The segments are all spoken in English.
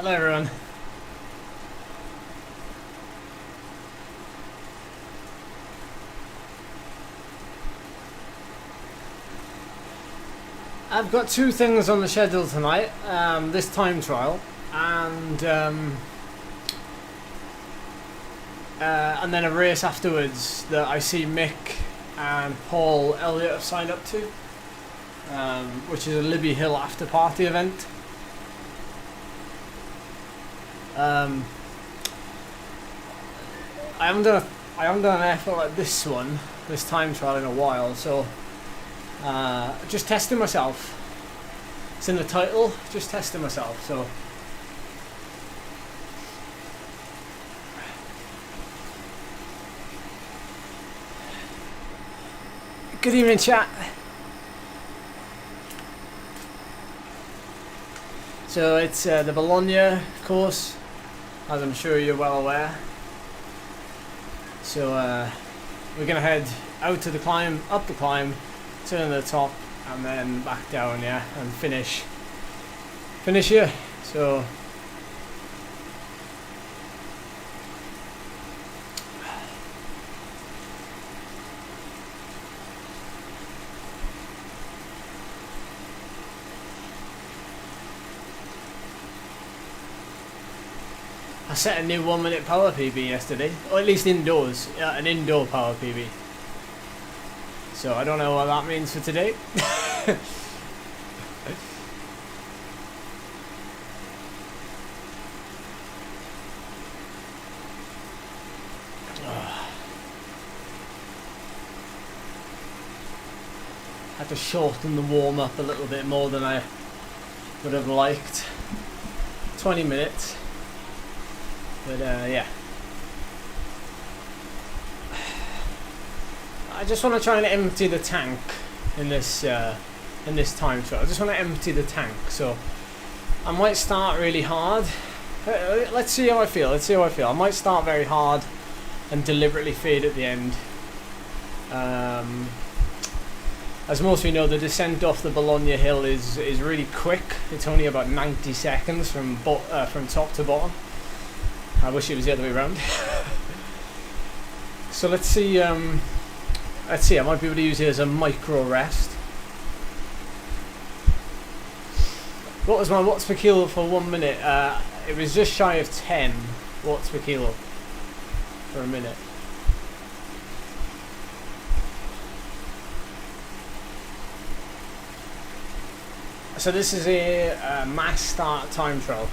Hello everyone. I've got two things on the schedule tonight. This time trial and then a race afterwards that I see Mick and Paul Elliott have signed up to, which is a Libby Hill after party event. I haven't done an effort like this time trial in a while, so just testing myself. It's in the title, just testing myself. So good evening, chat. So it's the Bologna course, as I'm sure you're well aware. So we're gonna head out to the climb, up the climb, turn to the top, and then back down, yeah, and finish here. So I set a new 1 minute power PB yesterday, or at least indoors, an indoor power PB. So I don't know what that means for today. Had to shorten the warm up a little bit more than I would have liked. 20 minutes. But yeah. I just want to try and empty the tank in this time trial. I just want to empty the tank, so I might start really hard. Let's see how I feel. I might start very hard and deliberately fade at the end. As most of you know, the descent off the Bologna hill is really quick. It's only about 90 seconds from top to bottom. I wish it was the other way around. So let's see. I might be able to use it as a micro rest. What was my watts per kilo for 1 minute? It was just shy of 10 watts per kilo for a minute. So this is a mass start time trial.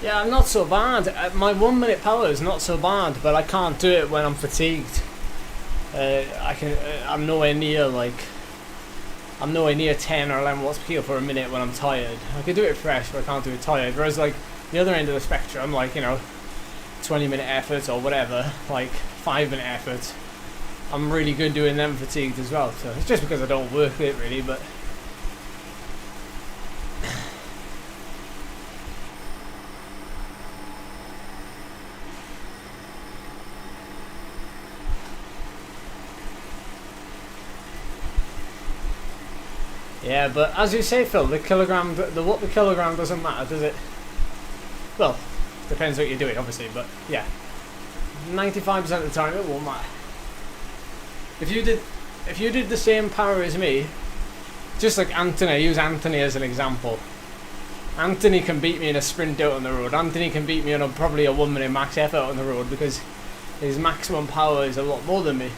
Yeah, I'm not so bad. My 1 minute power is not so bad, but I can't do it when I'm fatigued. I'm nowhere near 10 or 11 watts per kilo for a minute when I'm tired. I can do it fresh, but I can't do it tired. Whereas like the other end of the spectrum, like 20 minute efforts or whatever, like 5 minute efforts, I'm really good doing them fatigued as well. So it's just because I don't work it really, but. Yeah, but as you say, Phil, the watt per kilogram doesn't matter, does it? Well, depends what you're doing, obviously, but yeah, 95% of the time it won't matter. If you did the same power as me, just like Anthony, I use Anthony as an example. Anthony can beat me in a sprint out on the road. Anthony can beat me on probably a 1 minute max effort on the road because his maximum power is a lot more than me.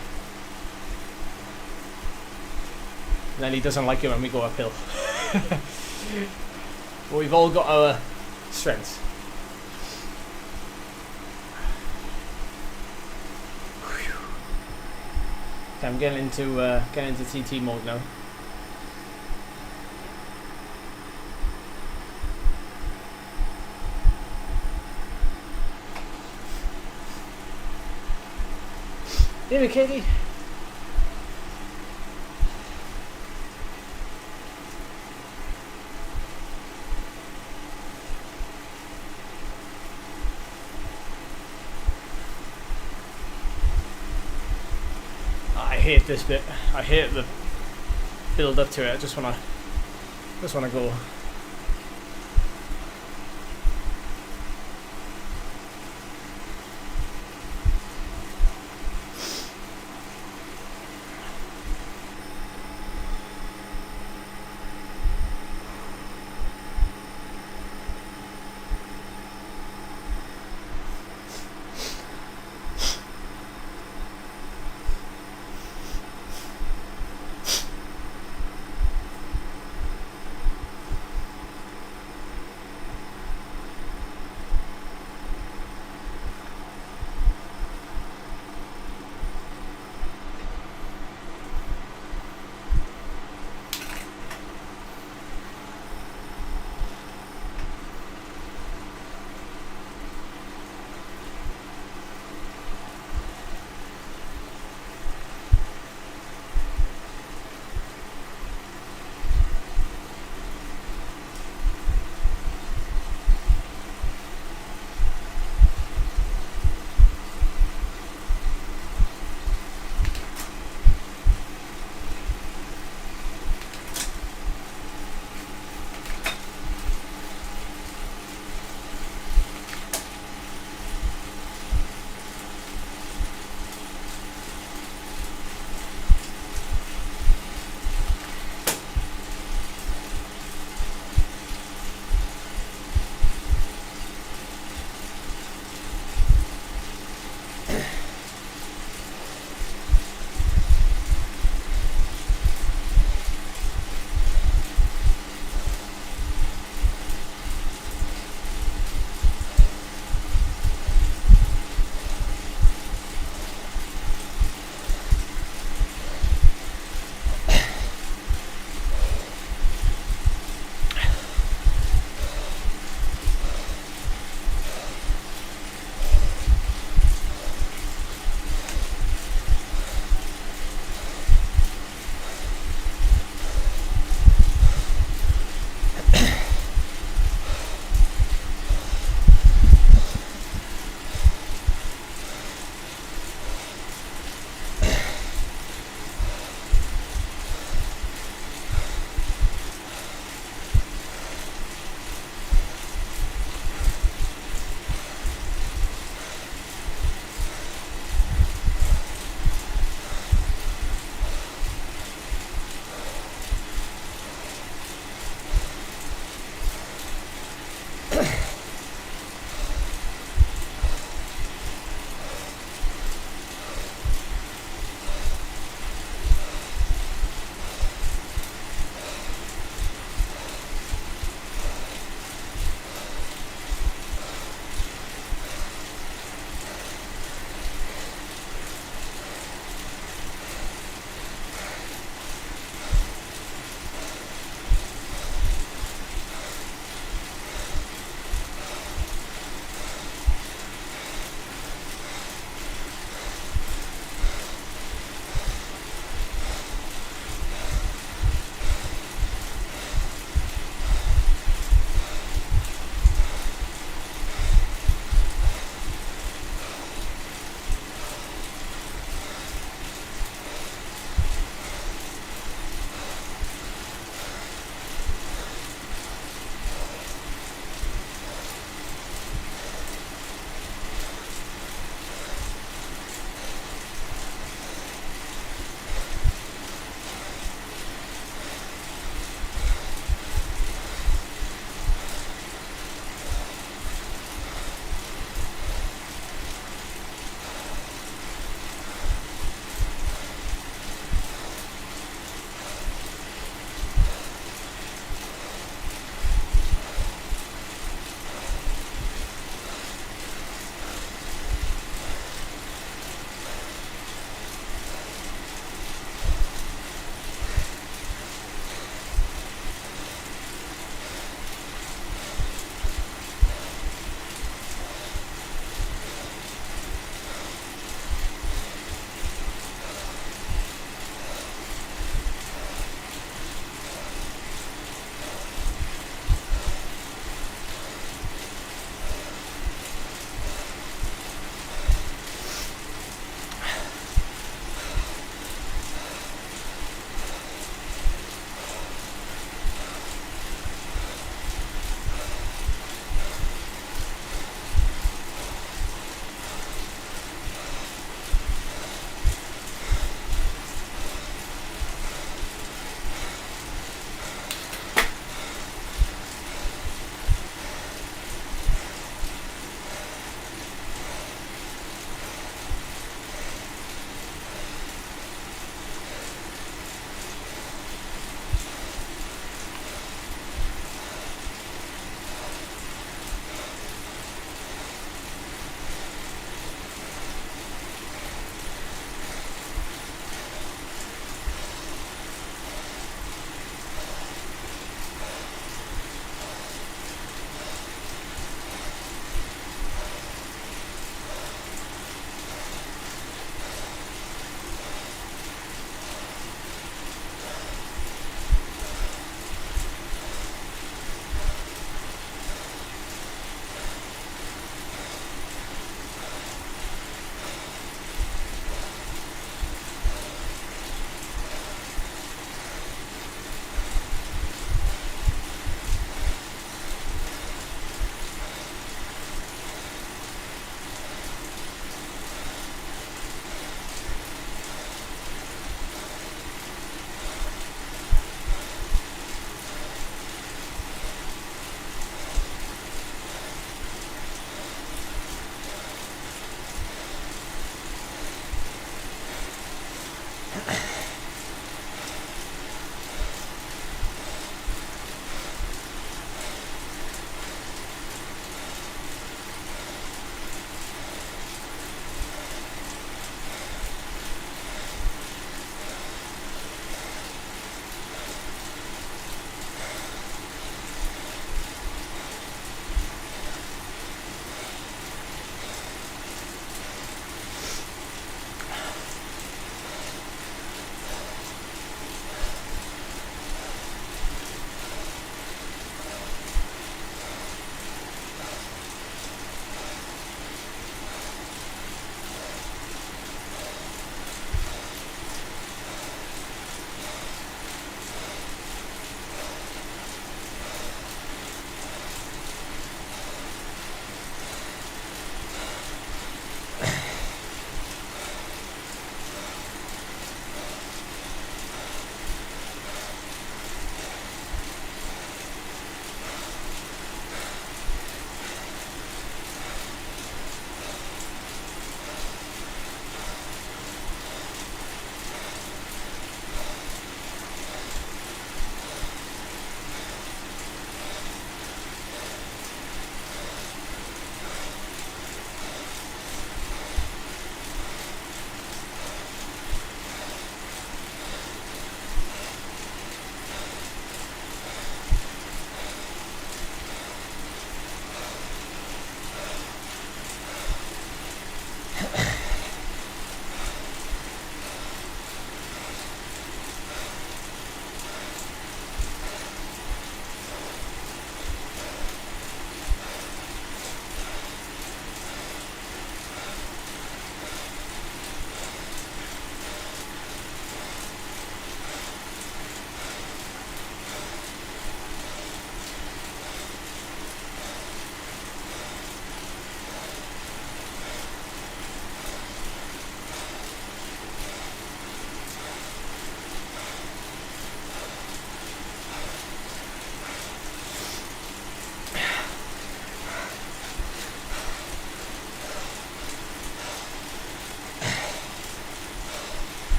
And then he doesn't like it when we go uphill. But we've all got our strengths. Okay, I'm getting into TT mode now. David, Katie. hate this bit. I hate the build up to it. I just wanna go.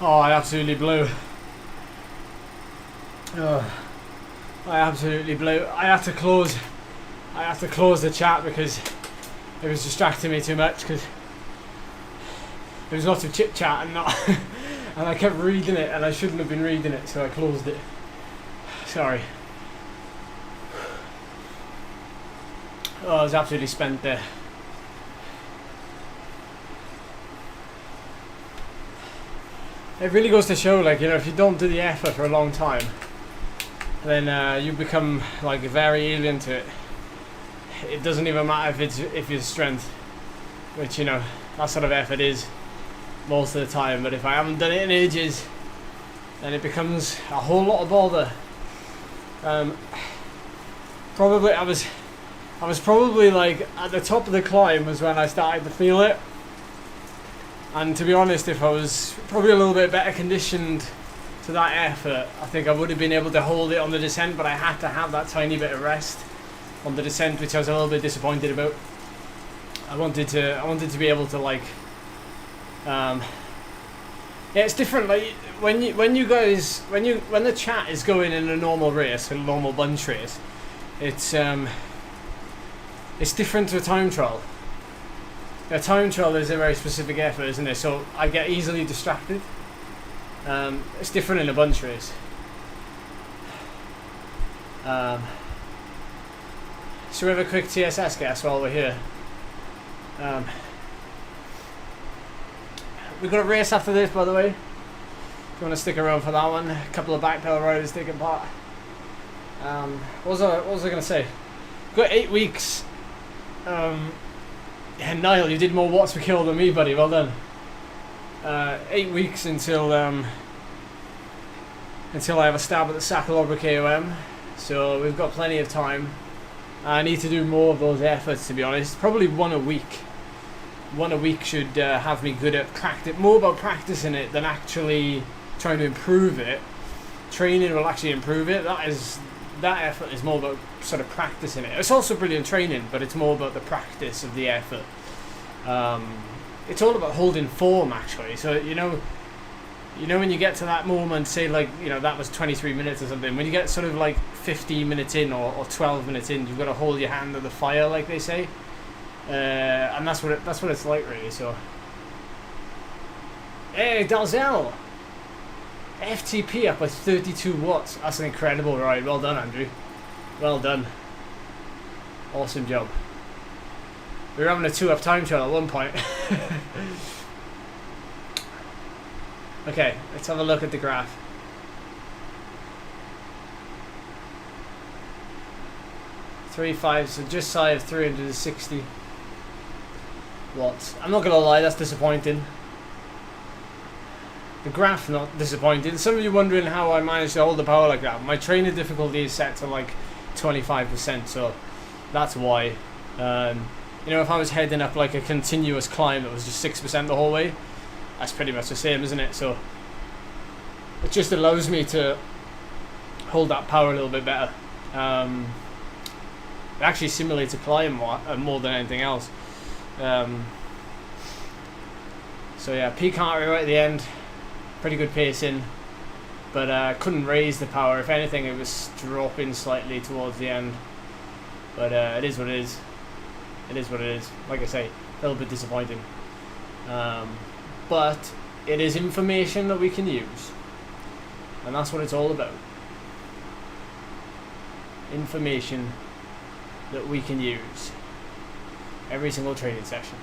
Oh, I absolutely blew. Oh, I absolutely blew. I had to close the chat because it was distracting me too much, because there was lots of chit chat and not and I kept reading it and I shouldn't have been reading it, so I closed it. Sorry. Oh, I was absolutely spent there. It really goes to show, like, you know, if you don't do the effort for a long time, then you become like very alien to it. It doesn't even matter if it's strength, which, you know, that sort of effort is most of the time. But if I haven't done it in ages, then it becomes a whole lot of bother. Probably I was probably like at the top of the climb was when I started to feel it. And to be honest, if I was probably a little bit better conditioned to that effort, I think I would have been able to hold it on the descent, but I had to have that tiny bit of rest on the descent, which I was a little bit disappointed about. I wanted to be able to, like, yeah, it's different. Like when the chat is going in a normal race, a normal bunch race, it's different to a time trial. A time trial is a very specific effort, isn't it? So I get easily distracted. It's different in a bunch race. Should we have a quick TSS guess while we're here? We've got a race after this, by the way. If you want to stick around for that one, a couple of backpedal riders taking part. What was I going to say? We've got 8 weeks. Yeah, Niall, you did more watts per kill than me, buddy. Well done. 8 weeks until I have a stab at the Cyclist KOM. So we've got plenty of time. I need to do more of those efforts, to be honest. Probably one a week. One a week should have me good at practice. More about practicing it than actually trying to improve it. Training will actually improve it. That effort is more about sort of practicing it. It's also brilliant training, but it's more about the practice of the effort. It's all about holding form, actually. So you know when you get to that moment, say, like, you know, that was 23 minutes or something. When you get sort of like 15 minutes in or 12 minutes in, you've got to hold your hand to the fire, like they say. And that's what it's like, really. So, hey, Dalzell, FTP up by 32 watts. That's an incredible ride. Well done, Andrew. Well done. Awesome job. We were having a 2-up time trial at one point. Okay, let's have a look at the graph. So just shy of 360 watts. I'm not gonna lie, that's disappointing. The graph not disappointing. Some of you wondering how I managed to hold the power like that. My training difficulty is set to like 25%, so that's why. You know, if I was heading up like a continuous climb that was just 6% the whole way, that's pretty much the same, isn't it? So it just allows me to hold that power a little bit better. It actually simulates a climb more than anything else. So yeah, peak heart rate right at the end, pretty good pacing, but couldn't raise the power. If anything, it was dropping slightly towards the end. But it is what it is. It is what it is. Like I say, a little bit disappointing. But it is information that we can use, and that's what it's all about. Information that we can use every single training session.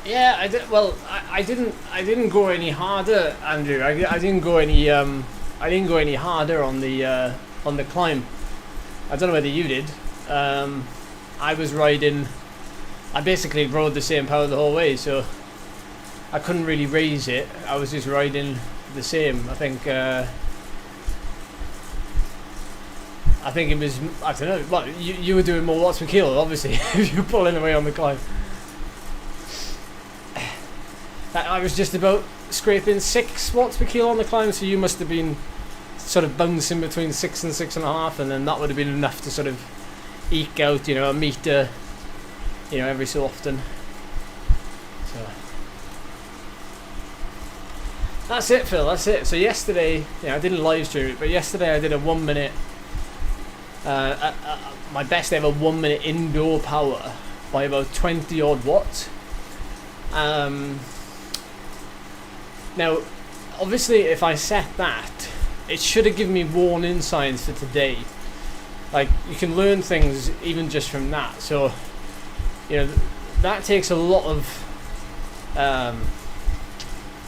Yeah, I did. Well, I didn't go any harder, Andrew. I didn't go any harder on the climb. I don't know whether you did. I was riding. I basically rode the same power the whole way, so I couldn't really raise it. I was just riding the same. I think it was. I don't know. Well, you were doing more watts per kilo, obviously, if you're pulling away on the climb. I was just about scraping 6 watts per kilo on the climb, so you must have been sort of bouncing between 6 and 6.5, and then that would have been enough to sort of eke out, you know, a meter, you know, every so often. So that's it, Phil. That's it. So yesterday, I didn't live stream it, but yesterday I did a 1 minute, my best ever 1 minute indoor power by about 20 odd watts. Now, obviously, if I set that, it should have given me warning signs for today. Like, you can learn things even just from that. So, you know, that takes a lot of,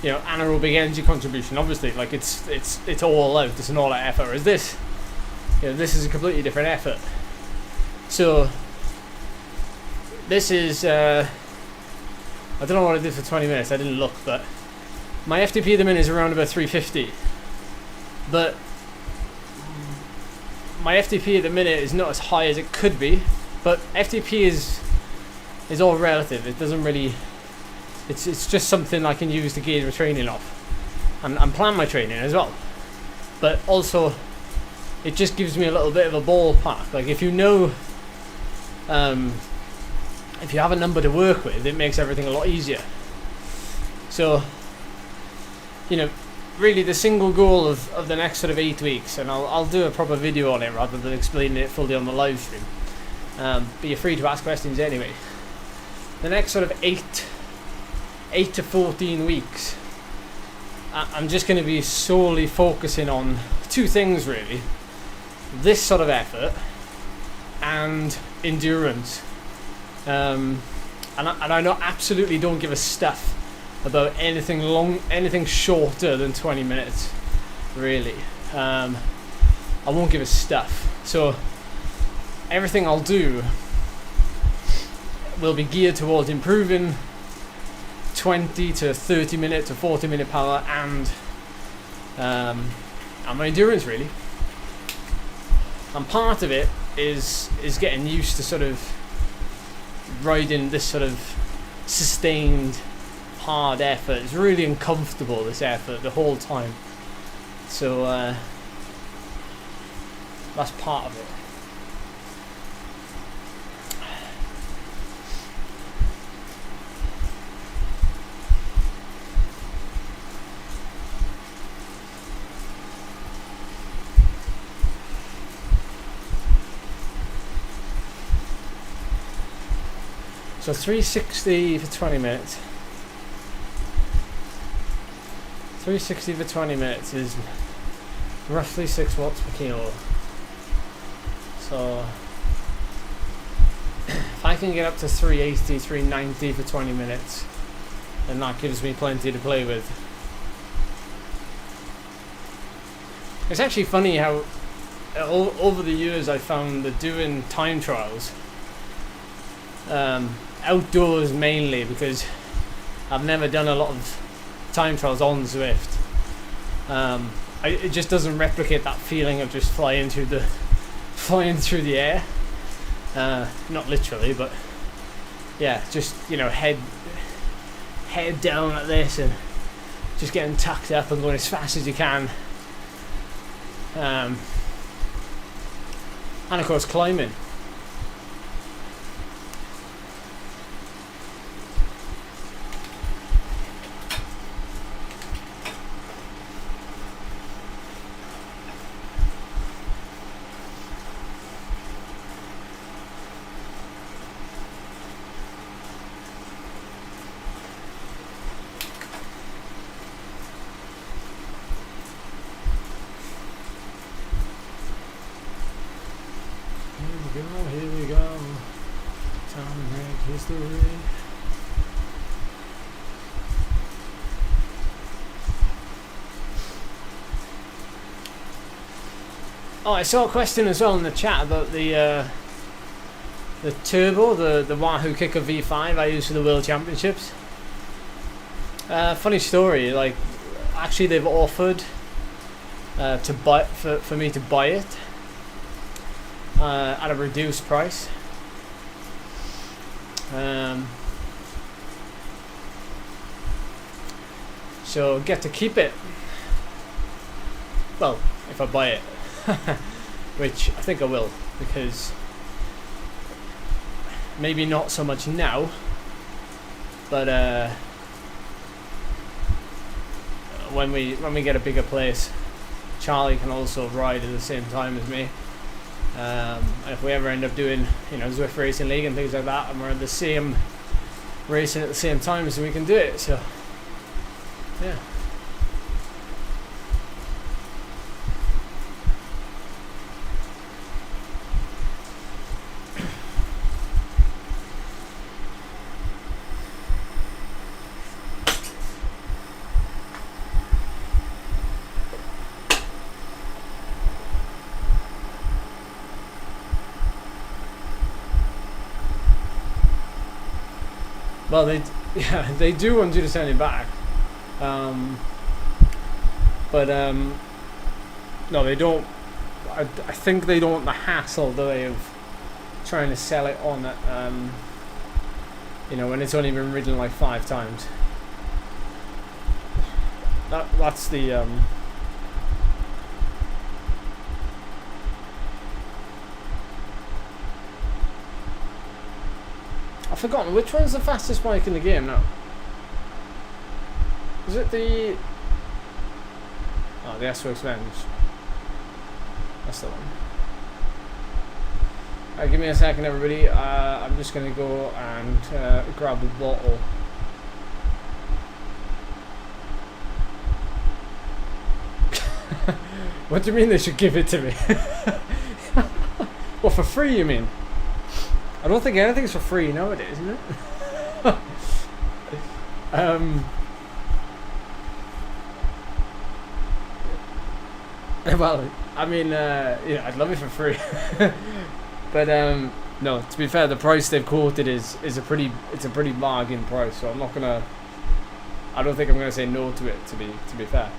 you know, anaerobic energy contribution. Obviously, like it's all out. It's an all-out effort. Whereas this, you know, this is a completely different effort. So, this is, I don't know what I did for 20 minutes. I didn't look, but my FTP at the minute is around about 350. But my FTP at the minute is not as high as it could be. But FTP is all relative. It doesn't really. It's just something I can use to gauge my training off, and plan my training as well. But also, it just gives me a little bit of a ballpark. Like, if you know, if you have a number to work with, it makes everything a lot easier. So, you know, really the single goal of the next sort of 8 weeks, and I'll do a proper video on it rather than explaining it fully on the live stream. But you're free to ask questions anyway. The next sort of 8 to 14 weeks, I'm just going to be solely focusing on 2 things really: this sort of effort and endurance. And I know absolutely don't give a stuff about anything shorter than 20 minutes, really. I won't give a stuff. So everything I'll do will be geared towards improving 20 to 30 minute to 40 minute power and my endurance, really. And part of it is getting used to sort of riding this sort of sustained hard effort. It's really uncomfortable, this effort, the whole time. So that's part of it. So 360 for 20 minutes. 360 for 20 minutes is roughly 6 watts per kilo. So if I can get up to 380, 390 for 20 minutes, then that gives me plenty to play with. It's actually funny how over the years I found that doing time trials, outdoors mainly, because I've never done a lot of time trials on Zwift, it just doesn't replicate that feeling of just flying through the air. Not literally, but yeah, just, you know, head down like this and just getting tucked up and going as fast as you can. And of course climbing. Here we go. Time to make history. Oh, I saw a question as well in the chat about the turbo, the Wahoo Kickr V5 I use for the World Championships. Funny story, like, actually they've offered to buy for me to buy it at a reduced price. so get to keep it. Well, if I buy it, which I think I will, because maybe not so much now, but when we get a bigger place, Charlie can also ride at the same time as me. And if we ever end up doing, you know, Zwift Racing League and things like that, and we're in the same racing at the same time, so we can do it. So yeah. Well, they do want you to send it back, but no, they don't. I think they don't want the hassle, do they, of trying to sell it on, you know, when it's only been ridden like 5 times. That's the I've forgotten, which one's the fastest bike in the game now? Is it the... Oh, the S-Works Venge. That's the one. Alright, give me a second, everybody. I'm just going to go and grab a bottle. What do you mean they should give it to me? What, for free, you mean? I don't think anything's for free nowadays, isn't it? Well, I mean, yeah, I'd love it for free. But no, to be fair, the price they've quoted is a pretty bargain price. So I'm not gonna. I don't think I'm gonna say no to it. To be fair.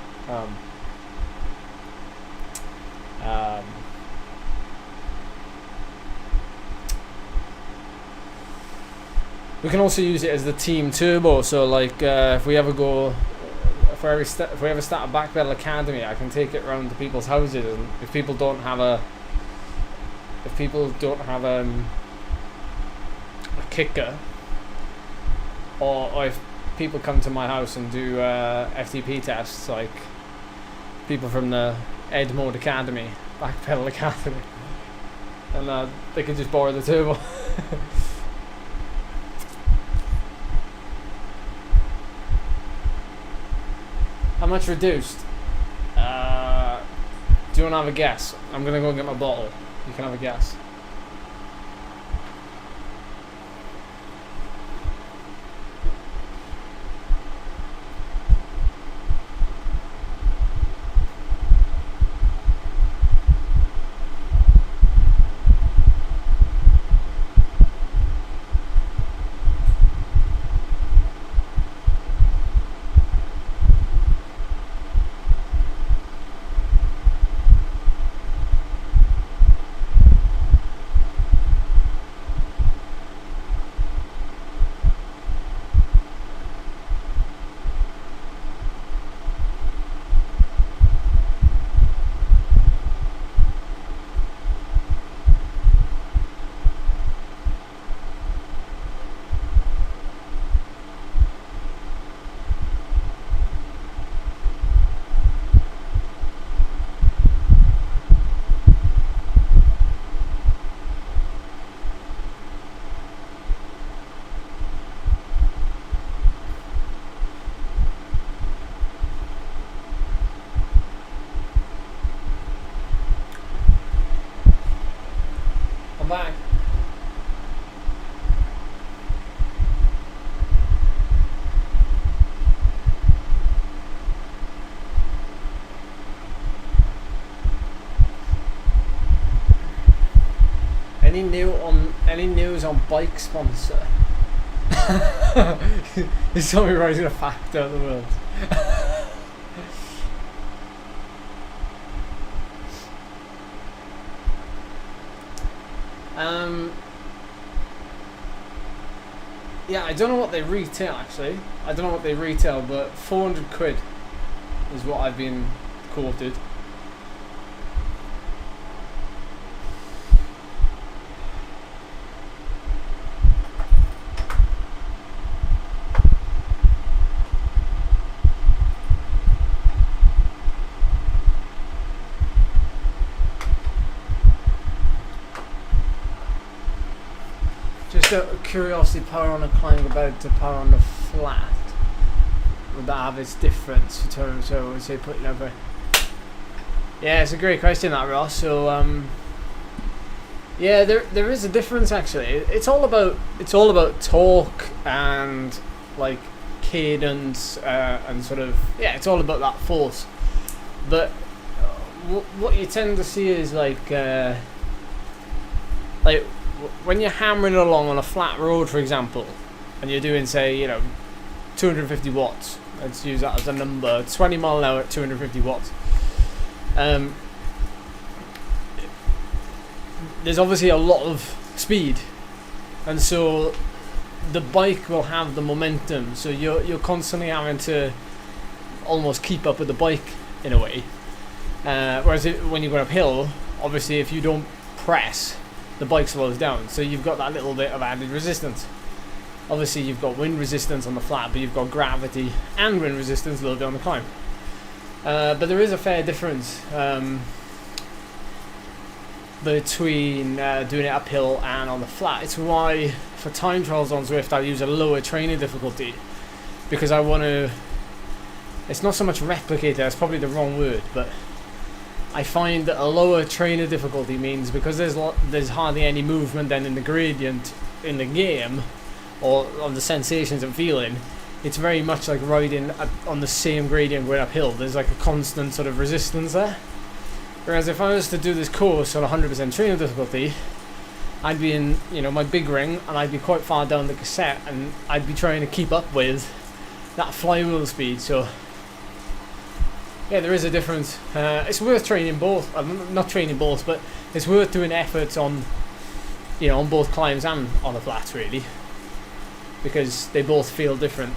We can also use it as the team turbo. So like, if we ever start a back pedal academy, I can take it around to people's houses, and if people don't have a Kickr, or if people come to my house and do FTP tests, like people from the Ed Mode Academy, back pedal academy, and they can just borrow the turbo. How much reduced? Do you want to have a guess? I'm going to go and get my bottle. You can have a guess. Back. Any news on bike sponsor? He's told me rising a fact out of the world. Yeah, I don't know what they retail actually. I don't know what they retail, but 400 quid is what I've been quoted. Just out of curiosity, power on a climb compared to power on the flat. Would that have its difference? So I say putting over. Yeah, it's a great question, that, Ross. So yeah, there is a difference actually. It's all about torque and like cadence and sort of, yeah, it's all about that force. But what you tend to see is like when you're hammering along on a flat road, for example, and you're doing, say, 250 watts. Let's use that as a number. 20 mile an hour at 250 watts. There's obviously a lot of speed, and so the bike will have the momentum. So you're constantly having to almost keep up with the bike in a way. Whereas when you go uphill, obviously, if you don't press, the bike slows down, so you've got that little bit of added resistance. Obviously you've got wind resistance on the flat, but you've got gravity and wind resistance a little bit on the climb. But there is a fair difference between doing it uphill and on the flat. It's why for time trials on Zwift I use a lower training difficulty, because I want to, it's not so much replicate, that's probably the wrong word, but I find that a lower trainer difficulty means, because there's hardly any movement then in the gradient in the game, or on the sensations I'm feeling, it's very much like riding on the same gradient going uphill. There's like a constant sort of resistance there. Whereas if I was to do this course on 100% trainer difficulty, I'd be in my big ring, and I'd be quite far down the cassette, and I'd be trying to keep up with that flywheel speed. So yeah, there is a difference. It's worth training both. Not training both, but it's worth doing efforts on, on both climbs and on the flats, really, because they both feel different.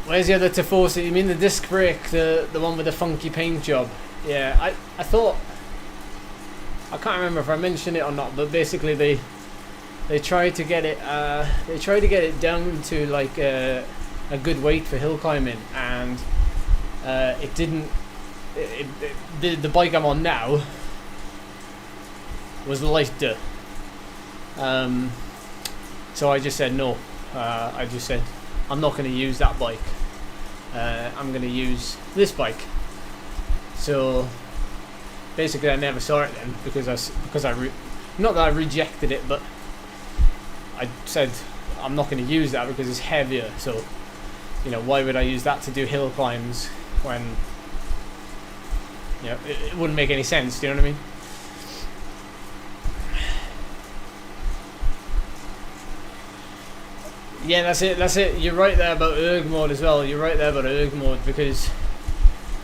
Where's the other Tifosi? You mean the disc brake, the one with the funky paint job? Yeah, I thought, I can't remember if I mentioned it or not, but basically they tried to get it down to like a good weight for hill climbing, and it didn't. The bike I'm on now was lighter, so I just said no. I just said I'm not going to use that bike. I'm going to use this bike. So basically, I never saw it then, because not that I rejected it, but I said I'm not going to use that because it's heavier. So, why would I use that to do hill climbs when, it wouldn't make any sense. Do you know what I mean? Yeah, that's it. You're right there about erg mode as well. You're right there about erg mode, because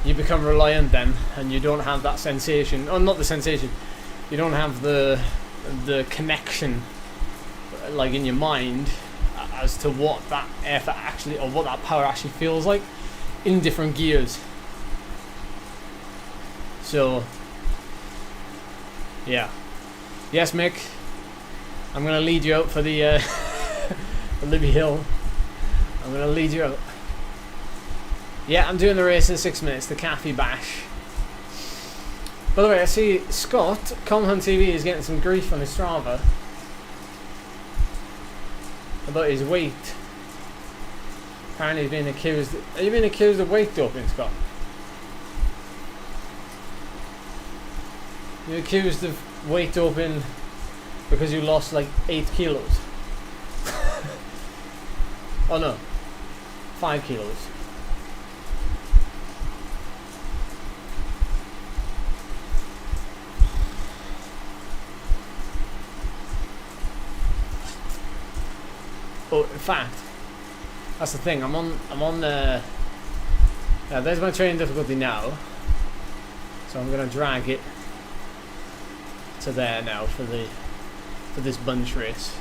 you become reliant then, and you don't have that sensation. Oh, not the sensation. You don't have the connection, like in your mind, as to what that effort actually, or what that power actually feels like in different gears. So yeah, yes, Mick, I'm gonna lead you out for the Libby Hill. I'm gonna lead you out. Yeah, I'm doing the race in 6 minutes, the Cafe Bash. By the way, I see Scott, Comhunt TV, is getting some grief on his Strava about his weight. Apparently he's being accused. Are you being accused of weight doping, Scott? You're accused of weight doping because you lost like 8 kilos. Oh no, 5 kilos. Oh, in fact, that's the thing. I'm on there's my training difficulty now. So I'm gonna drag it to there now for this bunch race.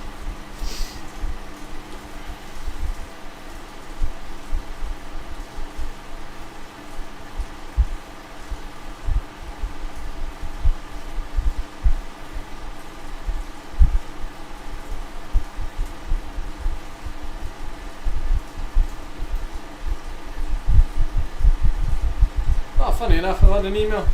Oh, funny enough, I've had an email.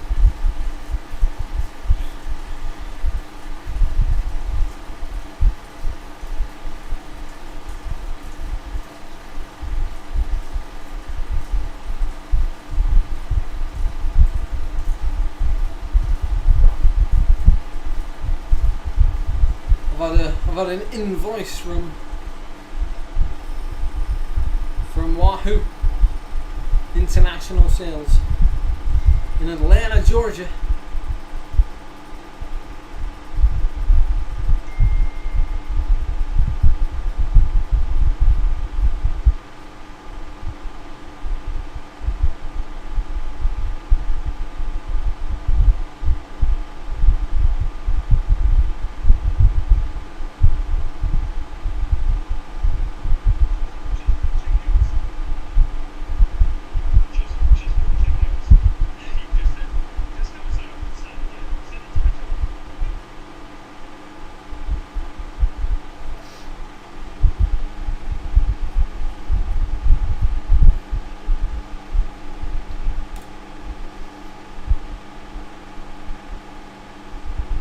I've had an invoice from Wahoo International Sales in Atlanta, Georgia.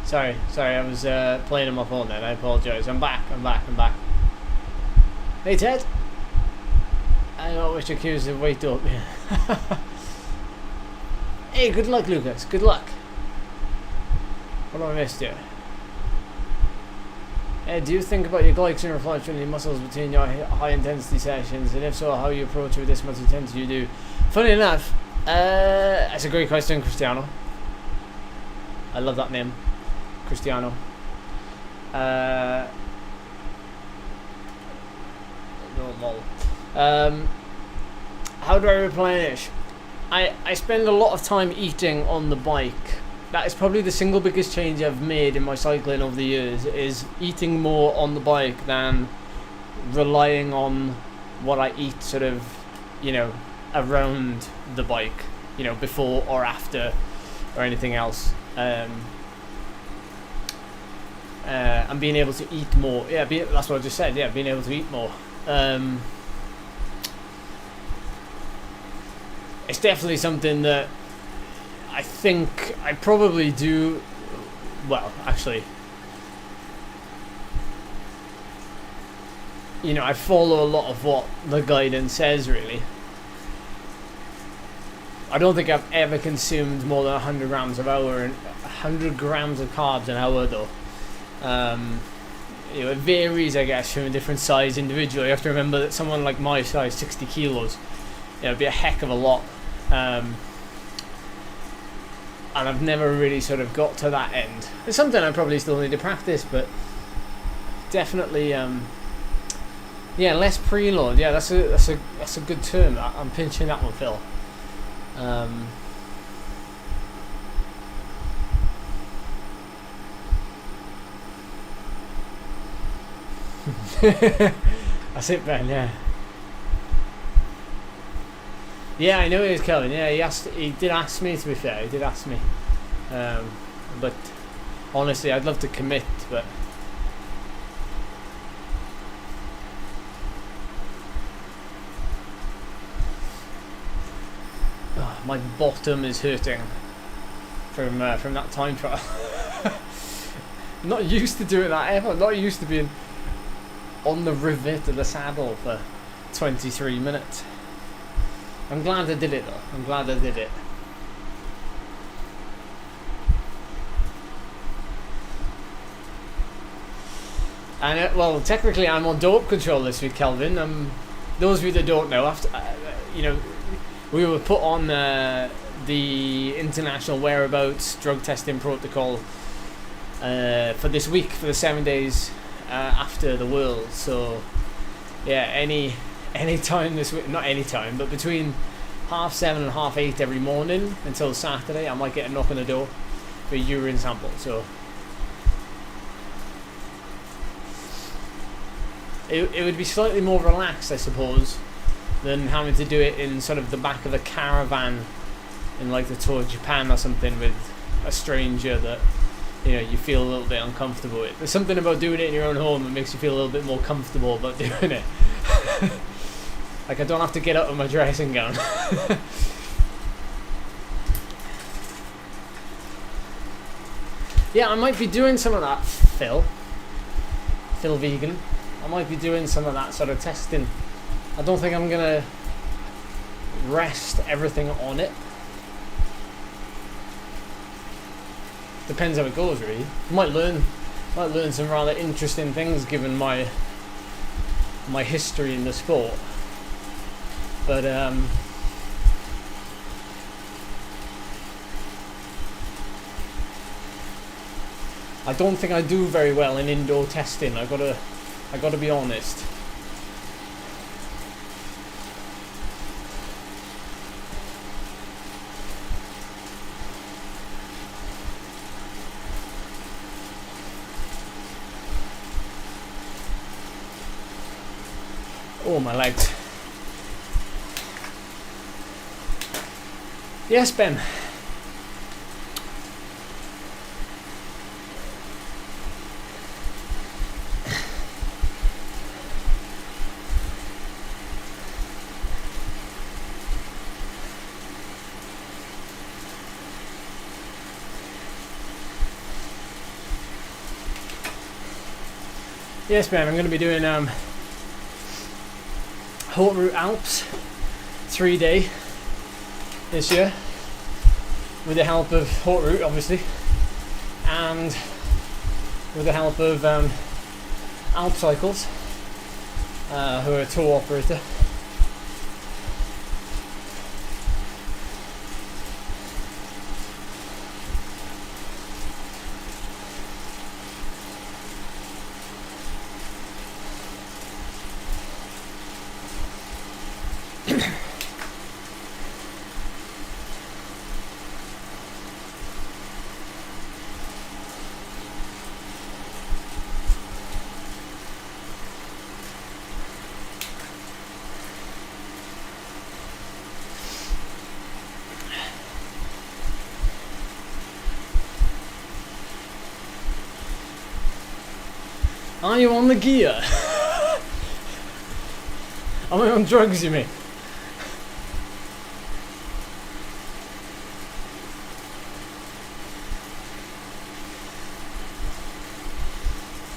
Sorry, I was playing on my phone then. I apologise. I'm back. Hey Ted. I don't wish accused of wait up. Hey, good luck, Lucas. Good luck. What have I missed here? Hey, do you think about your glycogen reflection and your muscles between your high intensity sessions? And if so, how you approach it with this much intensity you do? Funny enough, that's a great question, Cristiano. I love that name. Cristiano. How do I replenish? I spend a lot of time eating on the bike. That is probably the single biggest change I've made in my cycling over the years, is eating more on the bike than relying on what I eat sort of, you know, around the bike, you know, before or after or anything else. And being able to eat more. Yeah, that's what I just said. Yeah, being able to eat more. It's definitely something that I think I probably do. Well, actually, you know, I follow a lot of what the guidance says, really. I don't think I've ever consumed more than 100 grams of hour and 100 grams of carbs an hour, though. You know, it varies, I guess, from a different size individual. You have to remember that someone like my size, 60 kilos, you know, it'd be a heck of a lot. And I've never really sort of got to that end. It's something I probably still need to practice, but definitely, yeah, less preload. Yeah, that's a good term. I'm pinching that one, Phil. That's it, Ben. Yeah. Yeah, I know it was Kelvin. Yeah, he did ask me. To be fair, he did ask me. But honestly, I'd love to commit, but my bottom is hurting from that time trial. I'm not used to doing that ever. I'm not used to being on the rivet of the saddle for 23 minutes. I'm glad I did it, though. I'm glad I did it. And well, technically, I'm on dope control this week, Kelvin. Those of you that don't know, after you know, we were put on the international whereabouts drug testing protocol for this week, for the 7 days after the World. So yeah, any time this week, not any time, but between 7:30 and 8:30 every morning until Saturday, I might get a knock on the door for a urine sample. So it would be slightly more relaxed, I suppose, than having to do it in sort of the back of a caravan in like the Tour of Japan or something with a stranger that, you know, you feel a little bit uncomfortable with. There's something about doing it in your own home that makes you feel a little bit more comfortable about doing it. Like, I don't have to get out of my dressing gown. Yeah, I might be doing some of that, Phil Vegan. I might be doing some of that sort of testing. I don't think I'm gonna rest everything on it. Depends how it goes, really. Might learn some rather interesting things given my history in the sport. But I don't think I do very well in indoor testing. I gotta be honest. Oh, my legs. Yes, Ben. Yes, Ben, I'm going to be doing Haute Route Alps 3-day this year with the help of Haute Route, obviously, and with the help of Alp Cycles, who are a tour operator. Are you on the gear? Am I on drugs, you mean?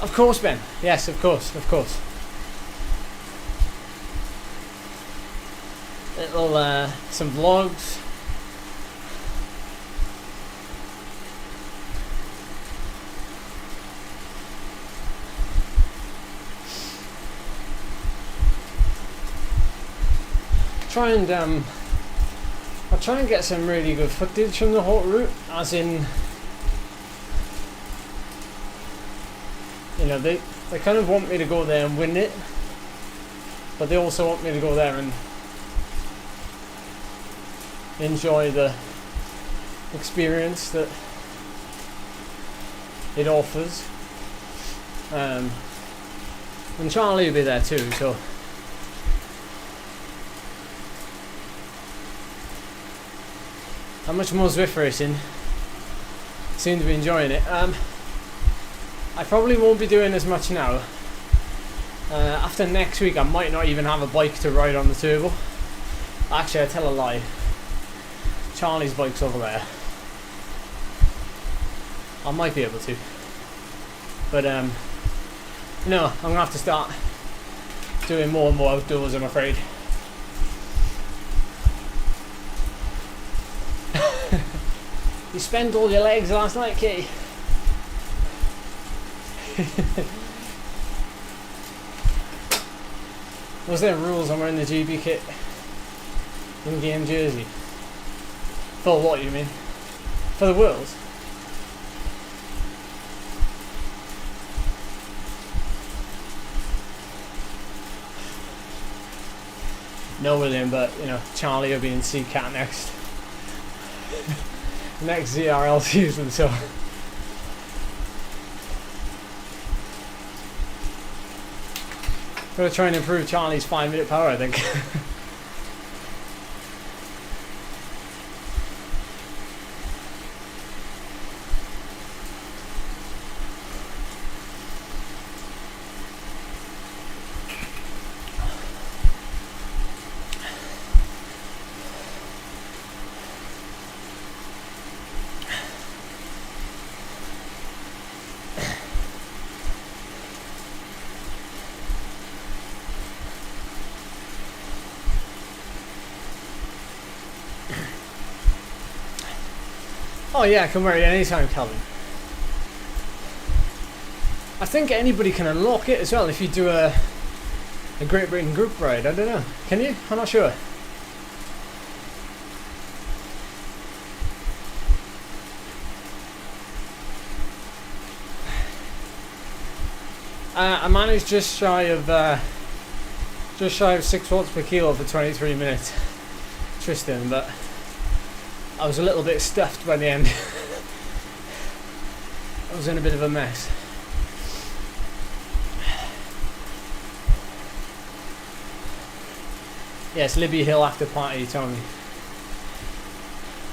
Of course, Ben. Yes, of course, of course. Little, some vlogs. I'll try and get some really good footage from the Haute Route, as in, you know, they kind of want me to go there and win it, but they also want me to go there and enjoy the experience that it offers. And Charlie will be there too, so. How much more Zwift racing? Seem to be enjoying it. I probably won't be doing as much now. After next week, I might not even have a bike to ride on the turbo. Actually, I tell a lie. Charlie's bike's over there. I might be able to. But no, I'm gonna have to start doing more and more outdoors, I'm afraid. You spent all your legs last night, Kitty. Was there rules on wearing the GB kit in-game jersey? For what, you mean? For the Worlds? No, William, but, you know, Charlie will be in C-Cat next. Next ZRL season, so Gotta try and improve Charlie's 5-minute power, I think. Oh yeah, I can wear it anytime, Calvin. I think anybody can unlock it as well if you do a Great Britain group ride. I don't know. Can you? I'm not sure. I managed just shy of 6 watts per kilo for 23 minutes, Tristan, but I was a little bit stuffed by the end. I was in a bit of a mess. Yes, Libby Hill after party, you told me.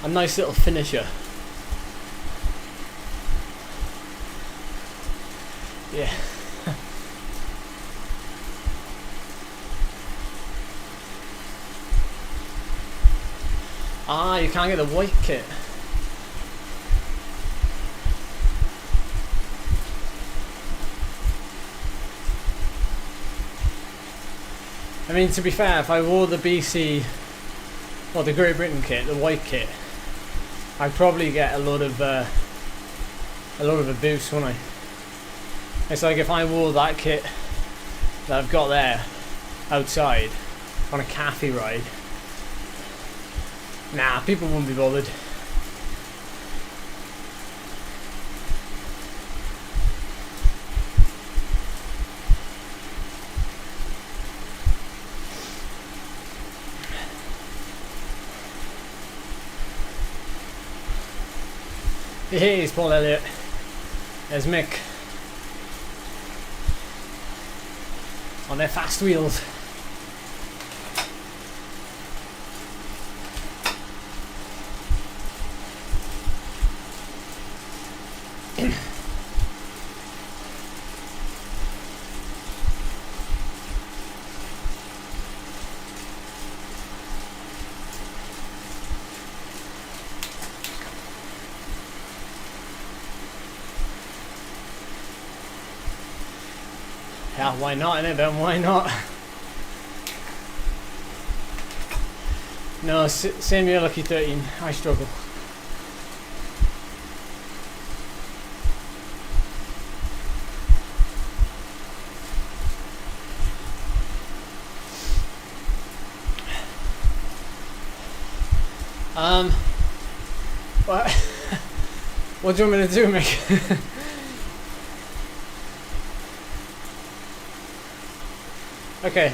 A nice little finisher. Yeah. Ah, you can't get the white kit. I mean, to be fair, if I wore the BC or the Great Britain kit, the white kit, I'd probably get a lot of a boost, wouldn't I? It's like if I wore that kit that I've got there outside on a cafe ride. Nah, people wouldn't be bothered. Hey, it's Paul Elliott. There's Mick on their fast wheels. Yeah, why not, innit, Ben? Why not? No, same here, Lucky 13. I struggle. What? What do you want me to do, Mick? Okay.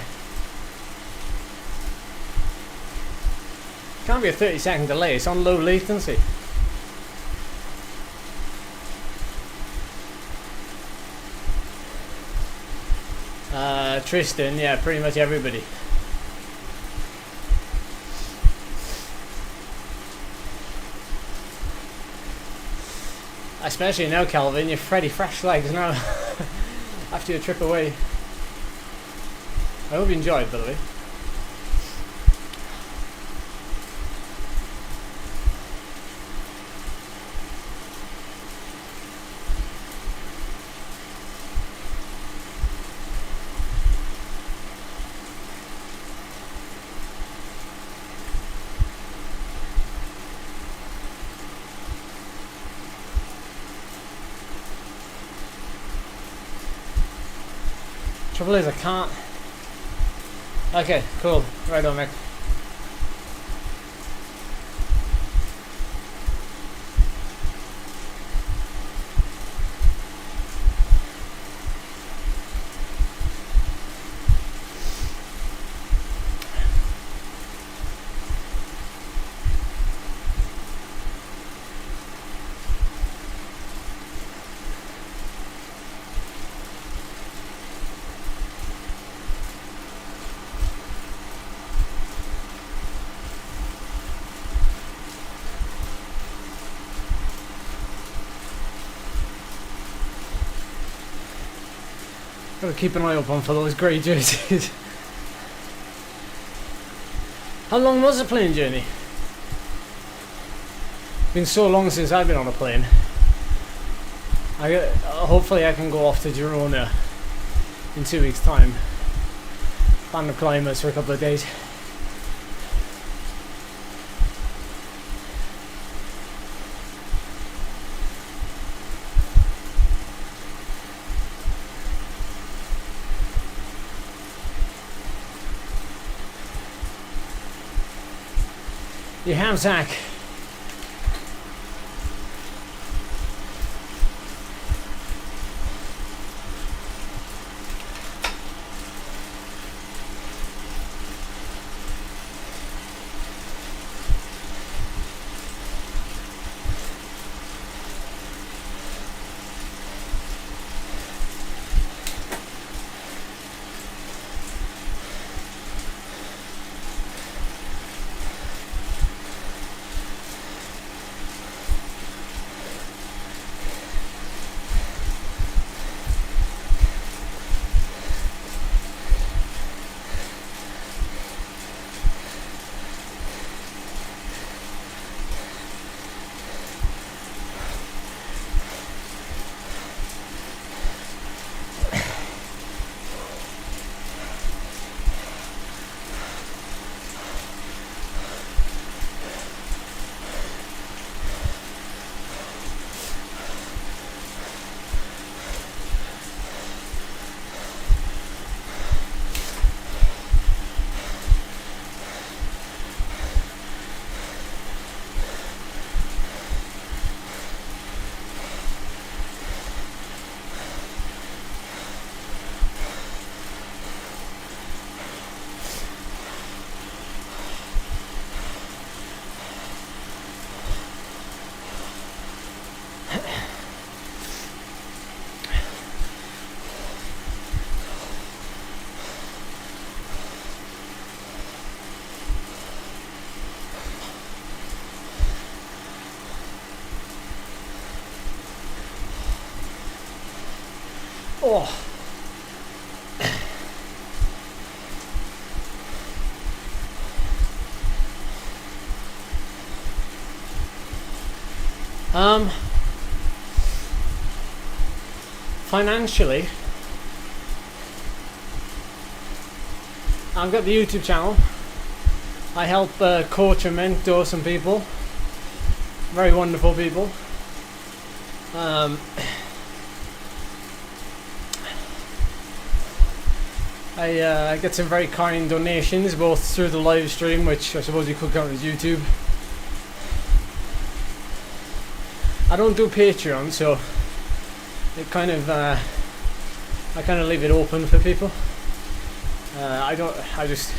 Can't be a 30-second delay, it's on low latency. Tristan, yeah, pretty much everybody. Especially now, Calvin, you're Freddy fresh legs now after your trip away. I hope you enjoyed, by the way. Trouble is, I can't. Okay, cool. Right on, Mick. Gotta keep an eye open for those grey jerseys. How long was the plane journey? Been so long since I've been on a plane. Hopefully I can go off to Girona in 2 weeks' time. Band of climbers for a couple of days. You have, Zach. Oh. Financially, I've got the YouTube channel. I help coach and mentor some people, very wonderful people. I get some very kind donations, both through the live stream, which I suppose you could count as YouTube. I don't do Patreon, so it kind of I kind of leave it open for people. I just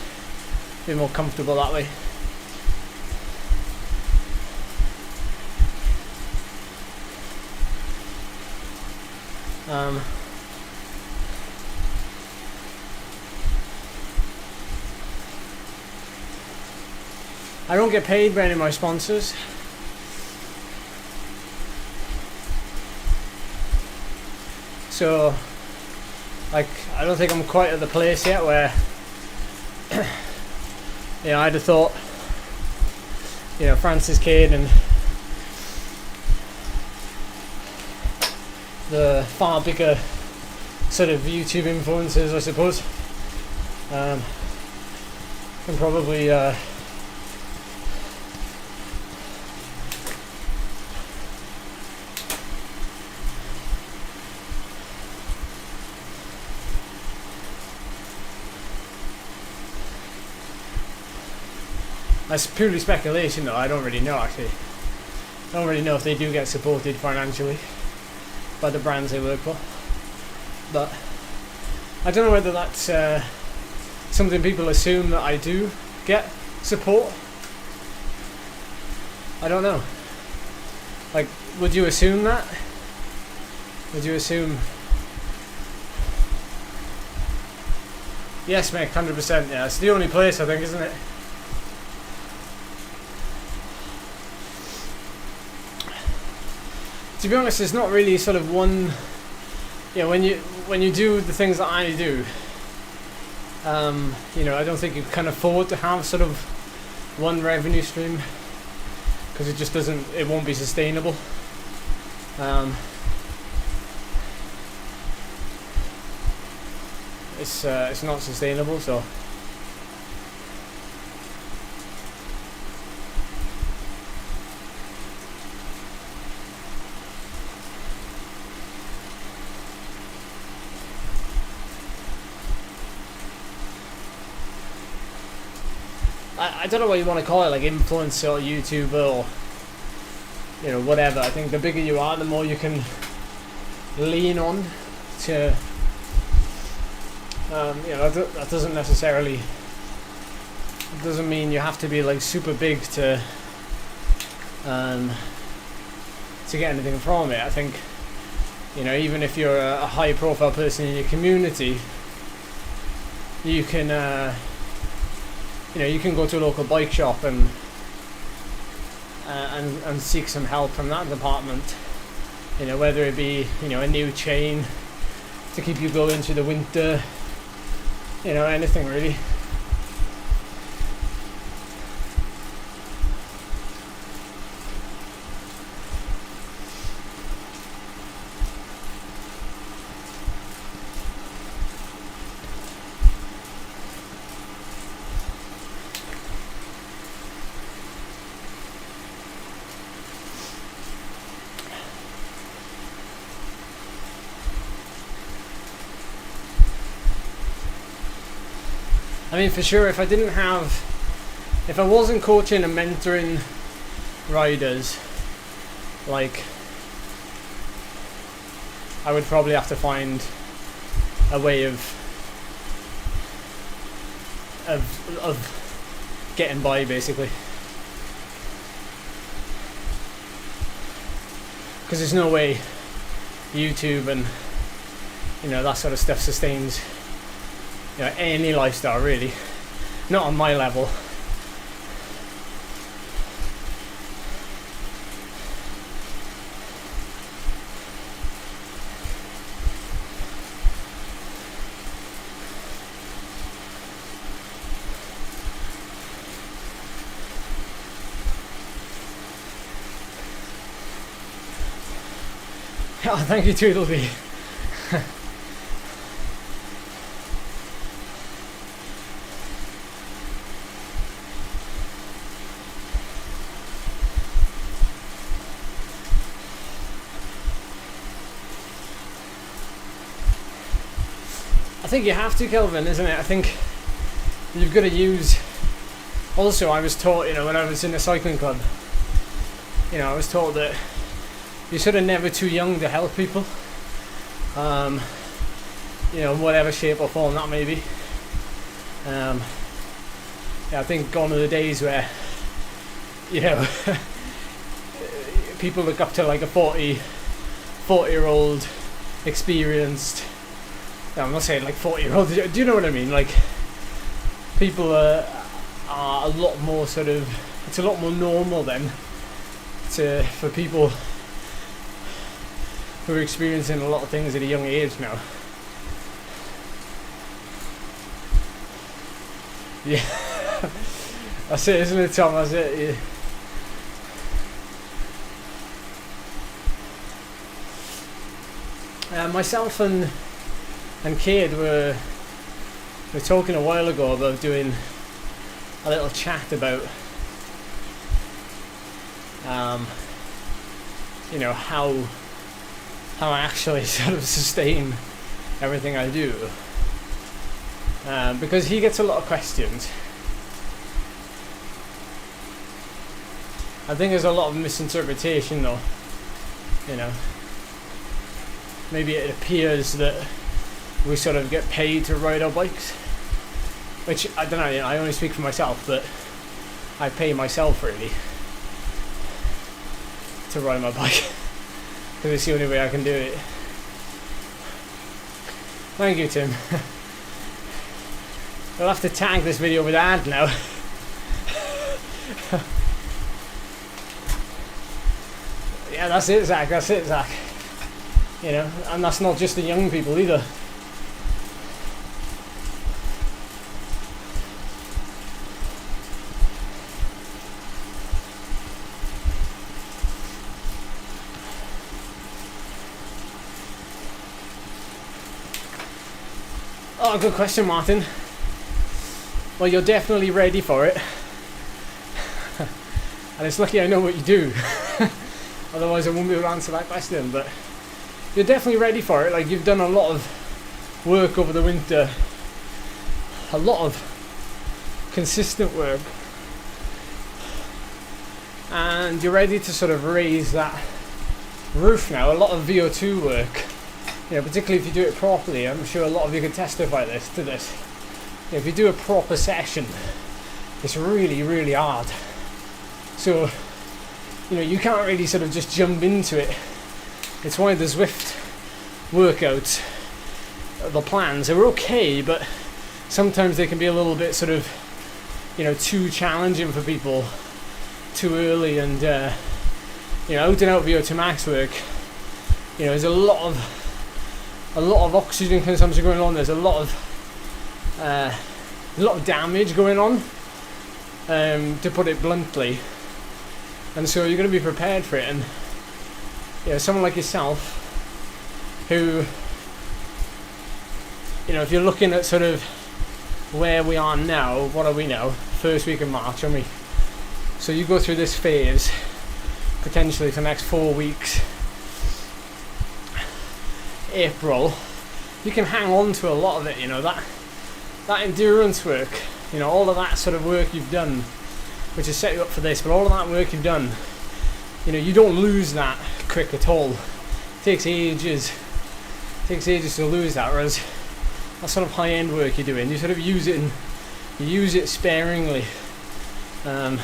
feel more comfortable that way. I don't get paid by any of my sponsors. So, like, I don't think I'm quite at the place yet where, you know, I'd have thought, you know, Francis Cade and the far bigger sort of YouTube influencers, I suppose, can probably that's purely speculation though, I don't really know actually. I don't really know if they do get supported financially by the brands they work for. But I don't know whether that's something people assume that I do get support. I don't know. Like, would you assume that? Would you assume? Yes, mate, 100%. Yeah, it's the only place, I think, isn't it? To be honest, there's not really sort of one. Yeah, when when you do the things that I do, you know, I don't think you can afford to have sort of one revenue stream, because it just doesn't, it won't be sustainable. It's not sustainable, so. I don't know what you want to call it, like influencer or YouTuber or, you know, whatever. I think the bigger you are, the more you can lean on to, you know, that doesn't necessarily, it doesn't mean you have to be like super big to get anything from it. I think, you know, even if you're a high profile person in your community, you can, you know, you can go to a local bike shop and seek some help from that department. You know, whether it be, you know, a new chain to keep you going through the winter. You know, anything really. I mean, for sure, if I wasn't coaching and mentoring riders, like, I would probably have to find a way of getting by, basically. Because there's no way YouTube and, you know, that sort of stuff sustains, you know, any lifestyle really, not on my level. Oh, thank you, Tweedledee. I think you have to, Kelvin, isn't it? I think you've got to use. Also, I was taught, you know, when I was in a cycling club, you know, I was taught that you're sort of never too young to help people. You know, in whatever shape or form that may be. Yeah, I think gone are the days where, you know, people look up to like a 40-year-old experienced. No, I'm not saying like 40-year-old. Do you know what I mean? Like, people are a lot more sort of. It's a lot more normal then for people who are experiencing a lot of things at a young age now. Yeah, that's it, isn't it, Tom? That's it. Yeah. Myself and Kid were talking a while ago about doing a little chat about you know, how I actually sort of sustain everything I do, because he gets a lot of questions. I think there's a lot of misinterpretation though, you know. Maybe it appears that we sort of get paid to ride our bikes, which I don't know, you know, I only speak for myself, but I pay myself really to ride my bike because it's the only way I can do it. Thank you, Tim. We'll have to tag this video with ad now. Yeah, that's it, Zach. That's it, Zach. You know, and that's not just the young people either. Oh, good question, Martin. Well, you're definitely ready for it. And it's lucky I know what you do. Otherwise I won't be able to answer that question. But you're definitely ready for it. Like, you've done a lot of work over the winter. A lot of consistent work. And you're ready to sort of raise that roof now. A lot of VO2 work. You know, particularly if you do it properly. I'm sure a lot of you can testify to this. You know, if you do a proper session, it's really, really hard. So, you know, you can't really sort of just jump into it. It's why the Zwift workouts, the plans, are okay, but sometimes they can be a little bit sort of, you know, too challenging for people too early. And, you know, out and out VO2 max work, you know, there's a lot of oxygen consumption going on. There's a lot of damage going on, to put it bluntly. And so you're going to be prepared for it. And you know, someone like yourself, who, you know, if you're looking at sort of where we are now, what are we now? First week of March, aren't we? So you go through this phase potentially for the next 4 weeks. April, you can hang on to a lot of it. You know, that endurance work, you know, all of that sort of work you've done, which has set you up for this, but all of that work you've done, you know, you don't lose that quick at all. It takes ages to lose that, whereas that sort of high-end work you're doing, you sort of use it sparingly. But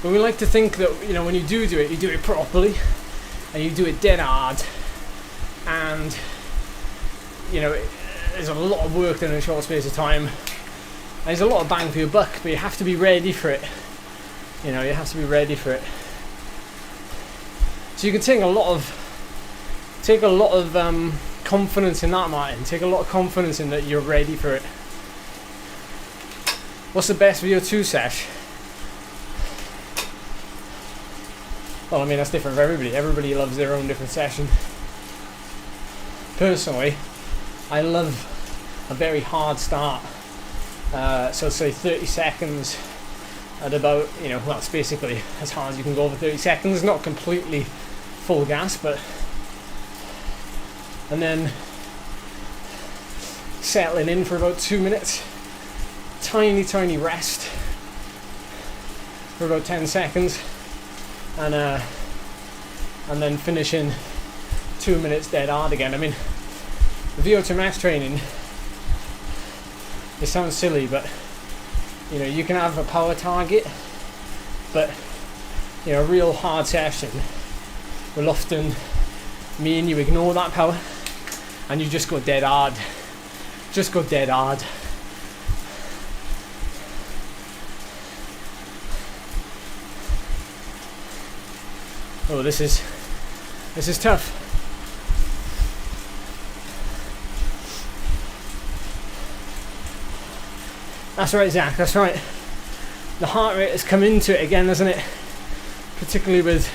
we like to think that, you know, when you do it, you do it properly, and you do it dead hard, and, you know, there's a lot of work done in a short space of time. There's a lot of bang for your buck, but you have to be ready for it. You know, you have to be ready for it. So you can take a lot of confidence in that, Martin. Take a lot of confidence in that you're ready for it. What's the best VO2 sesh? Well, I mean, that's different for everybody. Everybody loves their own different session. Personally, I love a very hard start. So say 30 seconds at about, you know, well, it's basically as hard as you can go over 30 seconds, not completely full gas, but, and then settling in for about 2 minutes, tiny rest for about 10 seconds, and then finishing 2 minutes dead hard again. I mean, the VO2 max training, it sounds silly, but you know, you can have a power target, but you know, a real hard session will often mean you ignore that power and you just go dead hard. Just go dead hard. Oh, this is tough. That's right, Zach, that's right. The heart rate has come into it again, hasn't it? Particularly with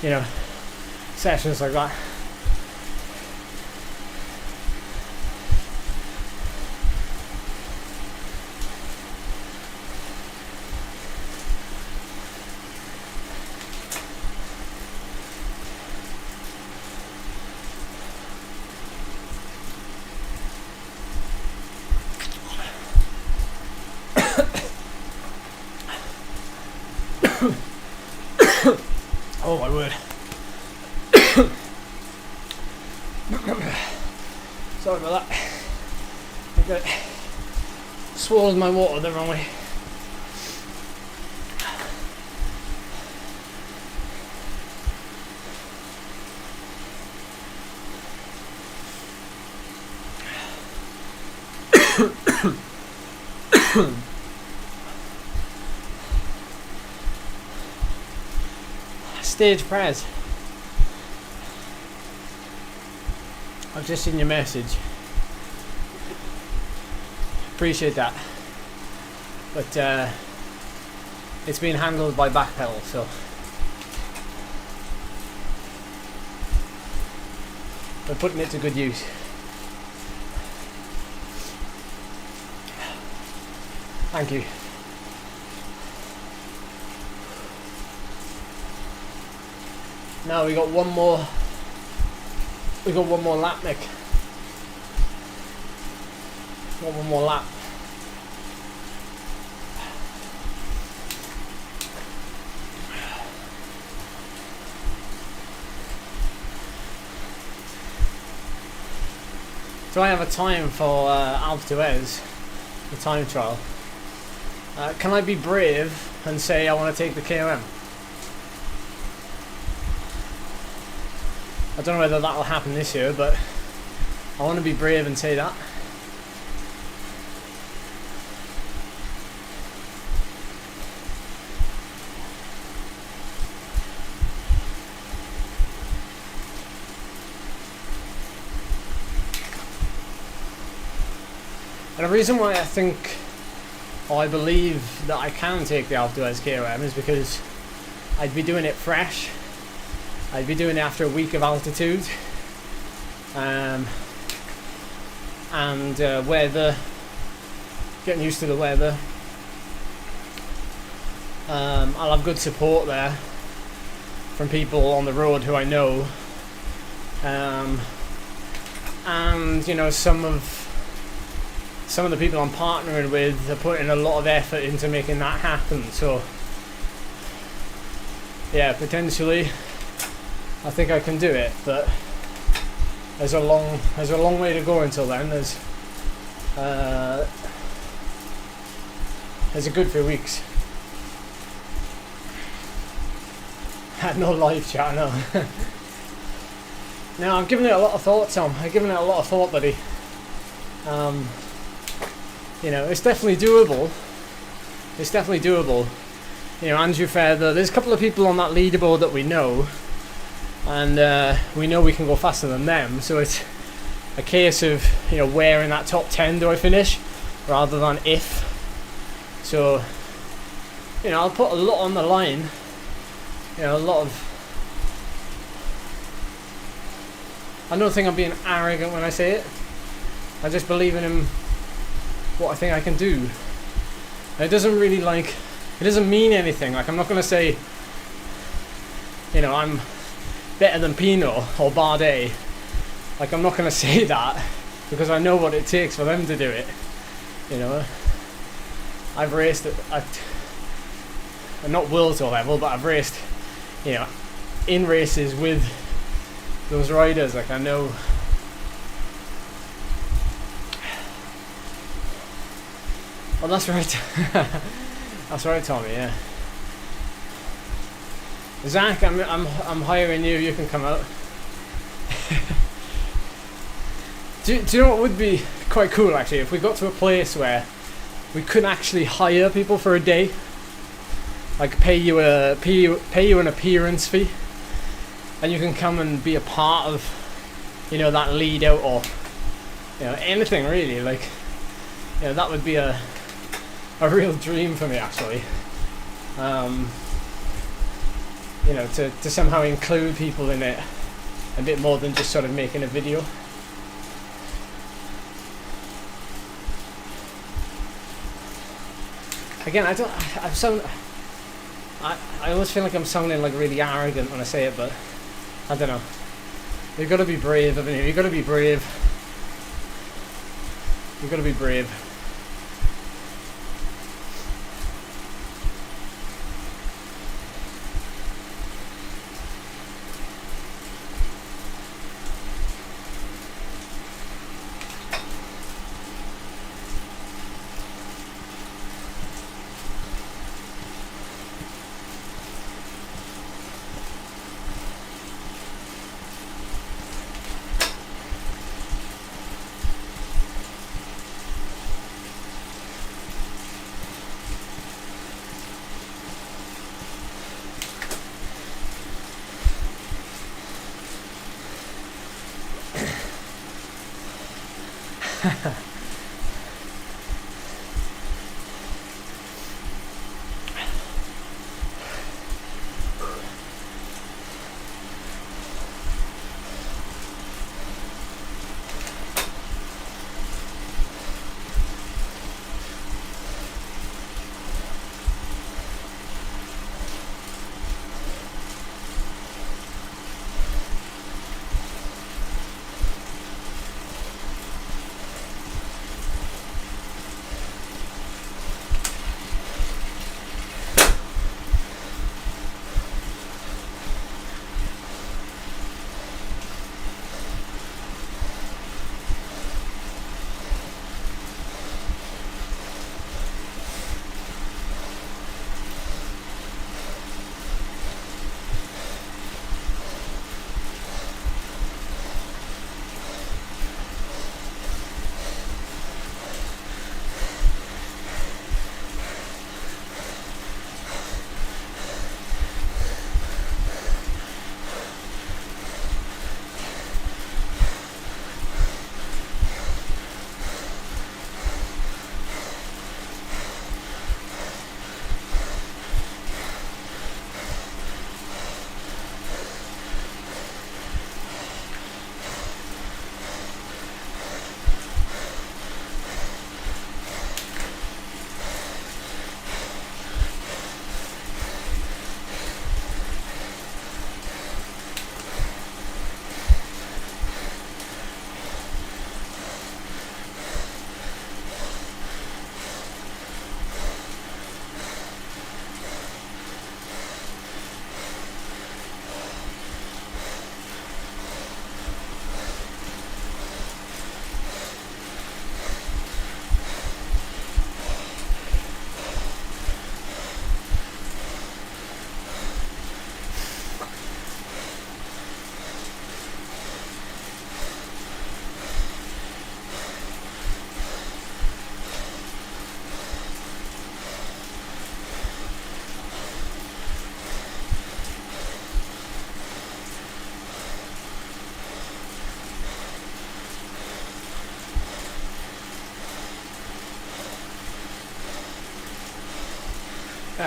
you know, sessions like that. Oh my word. Sorry about that. I got swallowed my water the wrong way. Stage press. I've just seen your message. Appreciate that. But it's been handled by Backpedal, so we're putting it to good use. Thank you. Now we got one more. We got one more lap, Nick. Got one more lap. Do I have a time for Alpe d'Huez, the time trial? Can I be brave and say I want to take the KOM? I don't know whether that will happen this year, but I want to be brave and say that. And the reason why I think, or I believe that I can take the Alpe d'Huez KOM is because I'd be doing it fresh. I'd be doing it after a week of altitude, and weather, getting used to the weather. I'll have good support there from people on the road who I know, and you know, some of the people I'm partnering with are putting a lot of effort into making that happen. So yeah, potentially I think I can do it, but there's a long way to go until then. There's a good few weeks. Had no live chat, no. No, I've given it a lot of thought, Tom. I've given it a lot of thought, buddy. You know, it's definitely doable. It's definitely doable. You know, Andrew Feather, there's a couple of people on that leaderboard that we know, and we know we can go faster than them, so it's a case of, you know, where in that top 10 do I finish rather than if. So, you know, I'll put a lot on the line, you know, a lot of, I don't think I'm being arrogant when I say it. I just believe in what I think I can do. And it doesn't really, like, it doesn't mean anything. Like, I'm not going to say, you know, I'm better than Pino or Bardet. Like, I'm not going to say that because I know what it takes for them to do it. You know, I've raced at not World Tour level, but I've raced, you know, in races with those riders. Like, I know. Oh, that's right. That's right, Tommy. Yeah. Zach, I'm hiring you. You can come out. do you know what would be quite cool, actually, if we got to a place where we could actually hire people for a day, like pay you an appearance fee, and you can come and be a part of, you know, that lead out, or, you know, anything really. Like, you know, that would be a real dream for me, actually. You know, to somehow include people in it a bit more than just sort of making a video. Again, I always feel like I'm sounding like really arrogant when I say it, but I don't know. You've got to be brave, haven't you? You've got to be brave. You've got to be brave.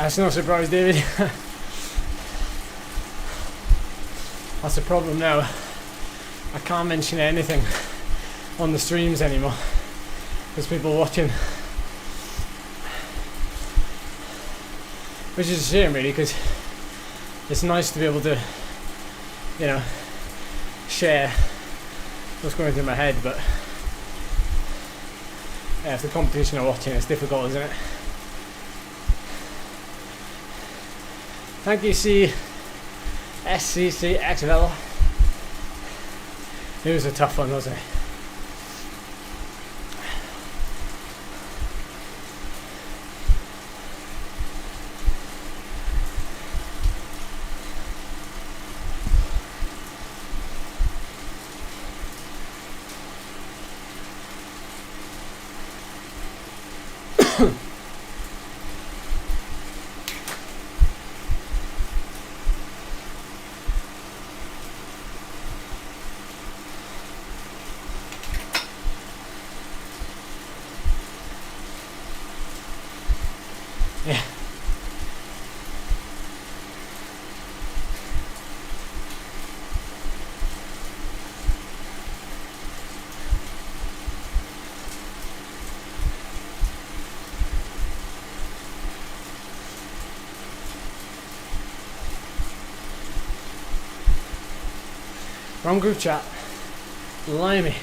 That's no surprise, David. That's the problem now. I can't mention anything on the streams anymore. There's people watching. Which is a shame, really, because it's nice to be able to, you know, share what's going through my head, but yeah, if the competition are watching, it's difficult, isn't it? Thank you, SCCXL. It was a tough one, wasn't it? Yeah. Wrong group chat. Blimey.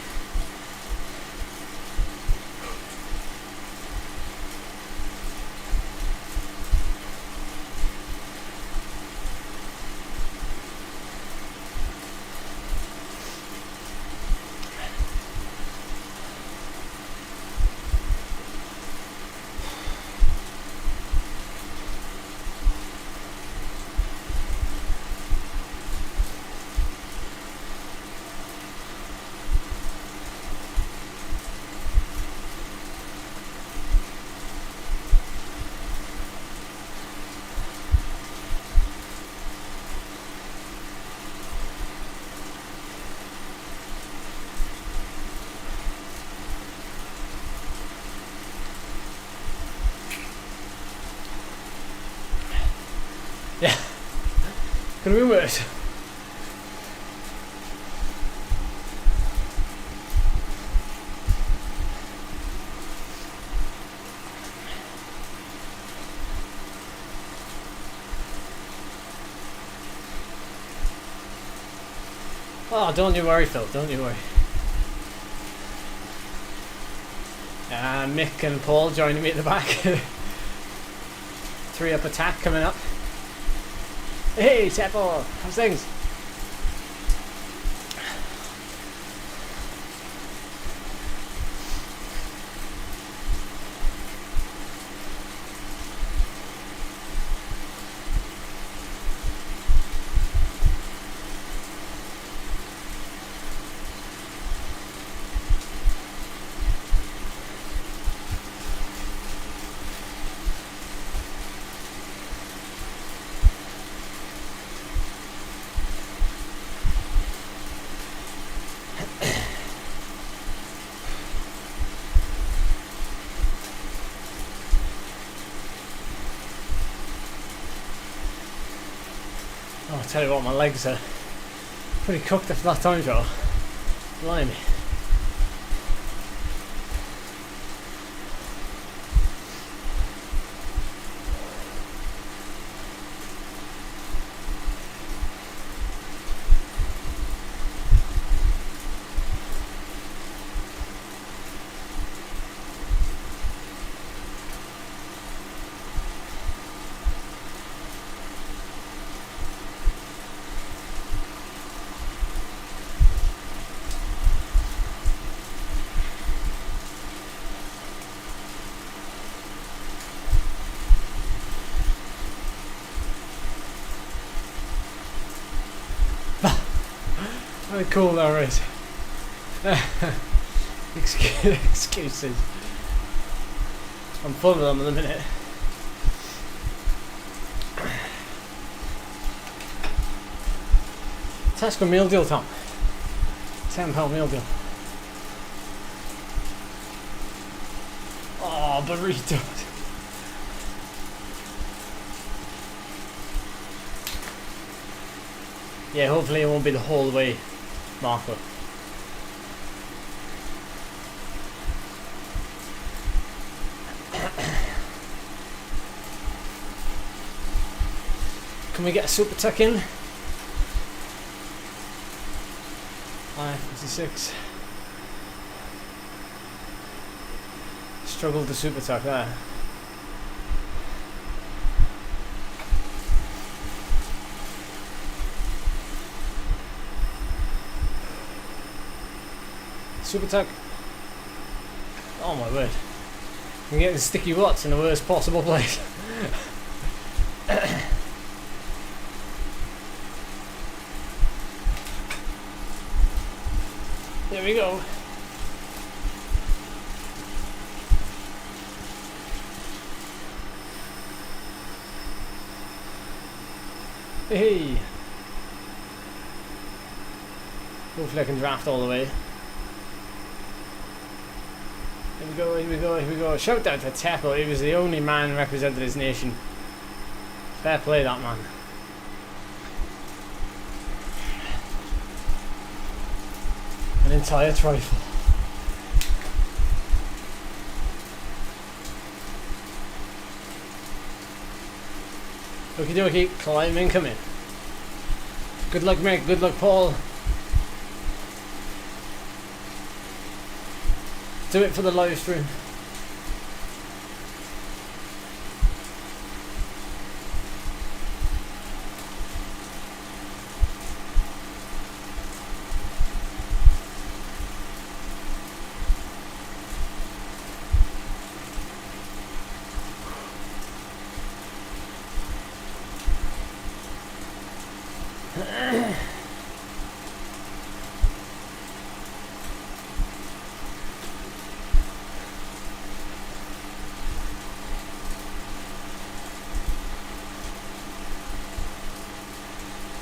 Could have been worse. Oh, don't you worry, Phil, don't you worry. Mick and Paul joining me at the back. 3-up attack coming up. Hey, Tepo, how's things? Oh, I'll tell you what, my legs are pretty cooked after that time trial. Blimey. How cool that is. Excuses. I'm full of them in a minute. Tesco meal deal, Tom. £10 meal deal. Oh, burrito. Yeah, hopefully it won't be the whole way, Marco. Can we get a super tuck in? 5:56. Struggled to super tuck there. Super tuck. Oh my word. I'm getting sticky watts in the worst possible place. There we go. Hey. Hopefully I can draft all the way. Here we go, here we go, here we go. Shout out to Tepo, he was the only man who represented his nation. Fair play, that man. An entire trifle. Okie dokie, climb in, come in. Good luck, Mick, good luck, Paul. Do it for the live stream.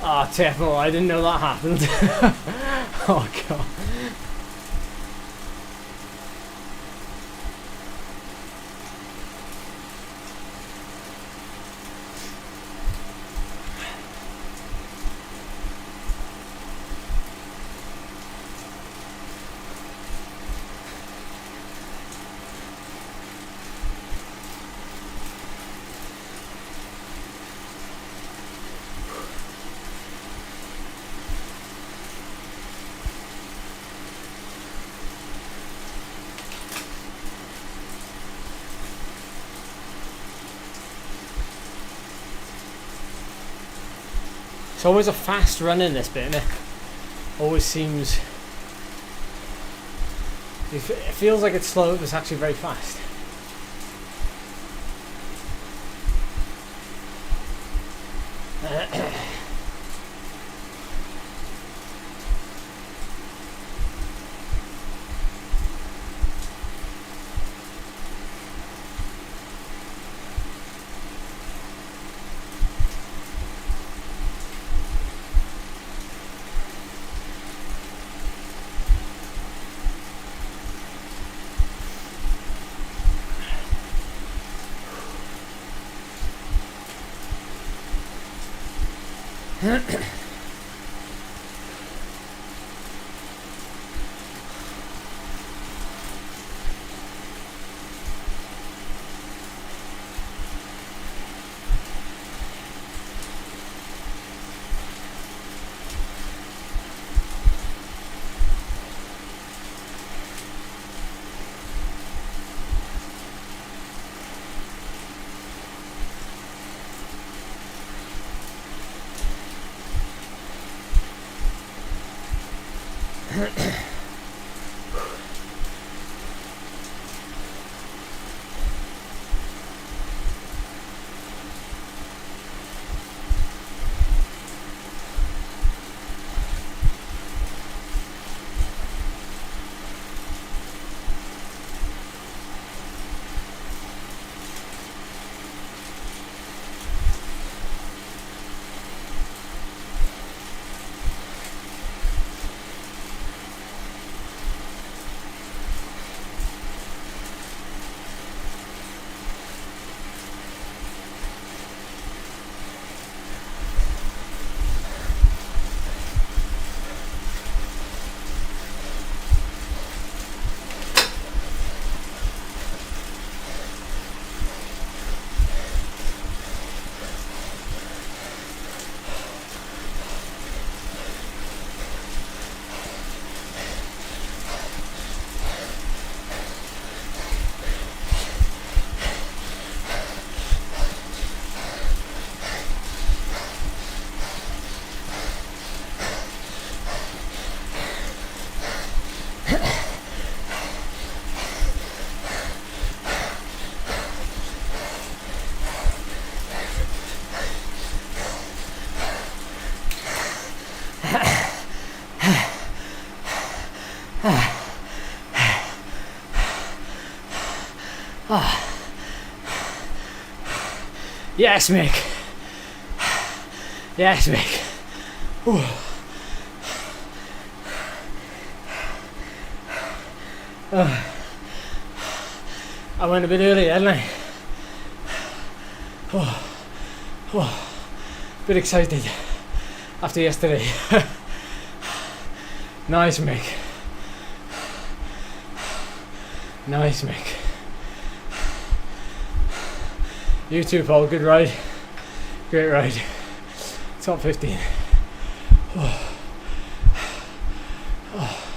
Ah, oh, Tepo, I didn't know that happened. Oh god. It's always a fast run in this bit, innit? Always seems... It feels like it's slow, but it's actually very fast. Yes, Mick. Yes, Mick. Ooh. I went a bit early, didn't I? Bit excited after yesterday. Nice, Mick. Nice, Mick. You too, Paul. Good ride. Great ride. Top 15. Oh. Oh.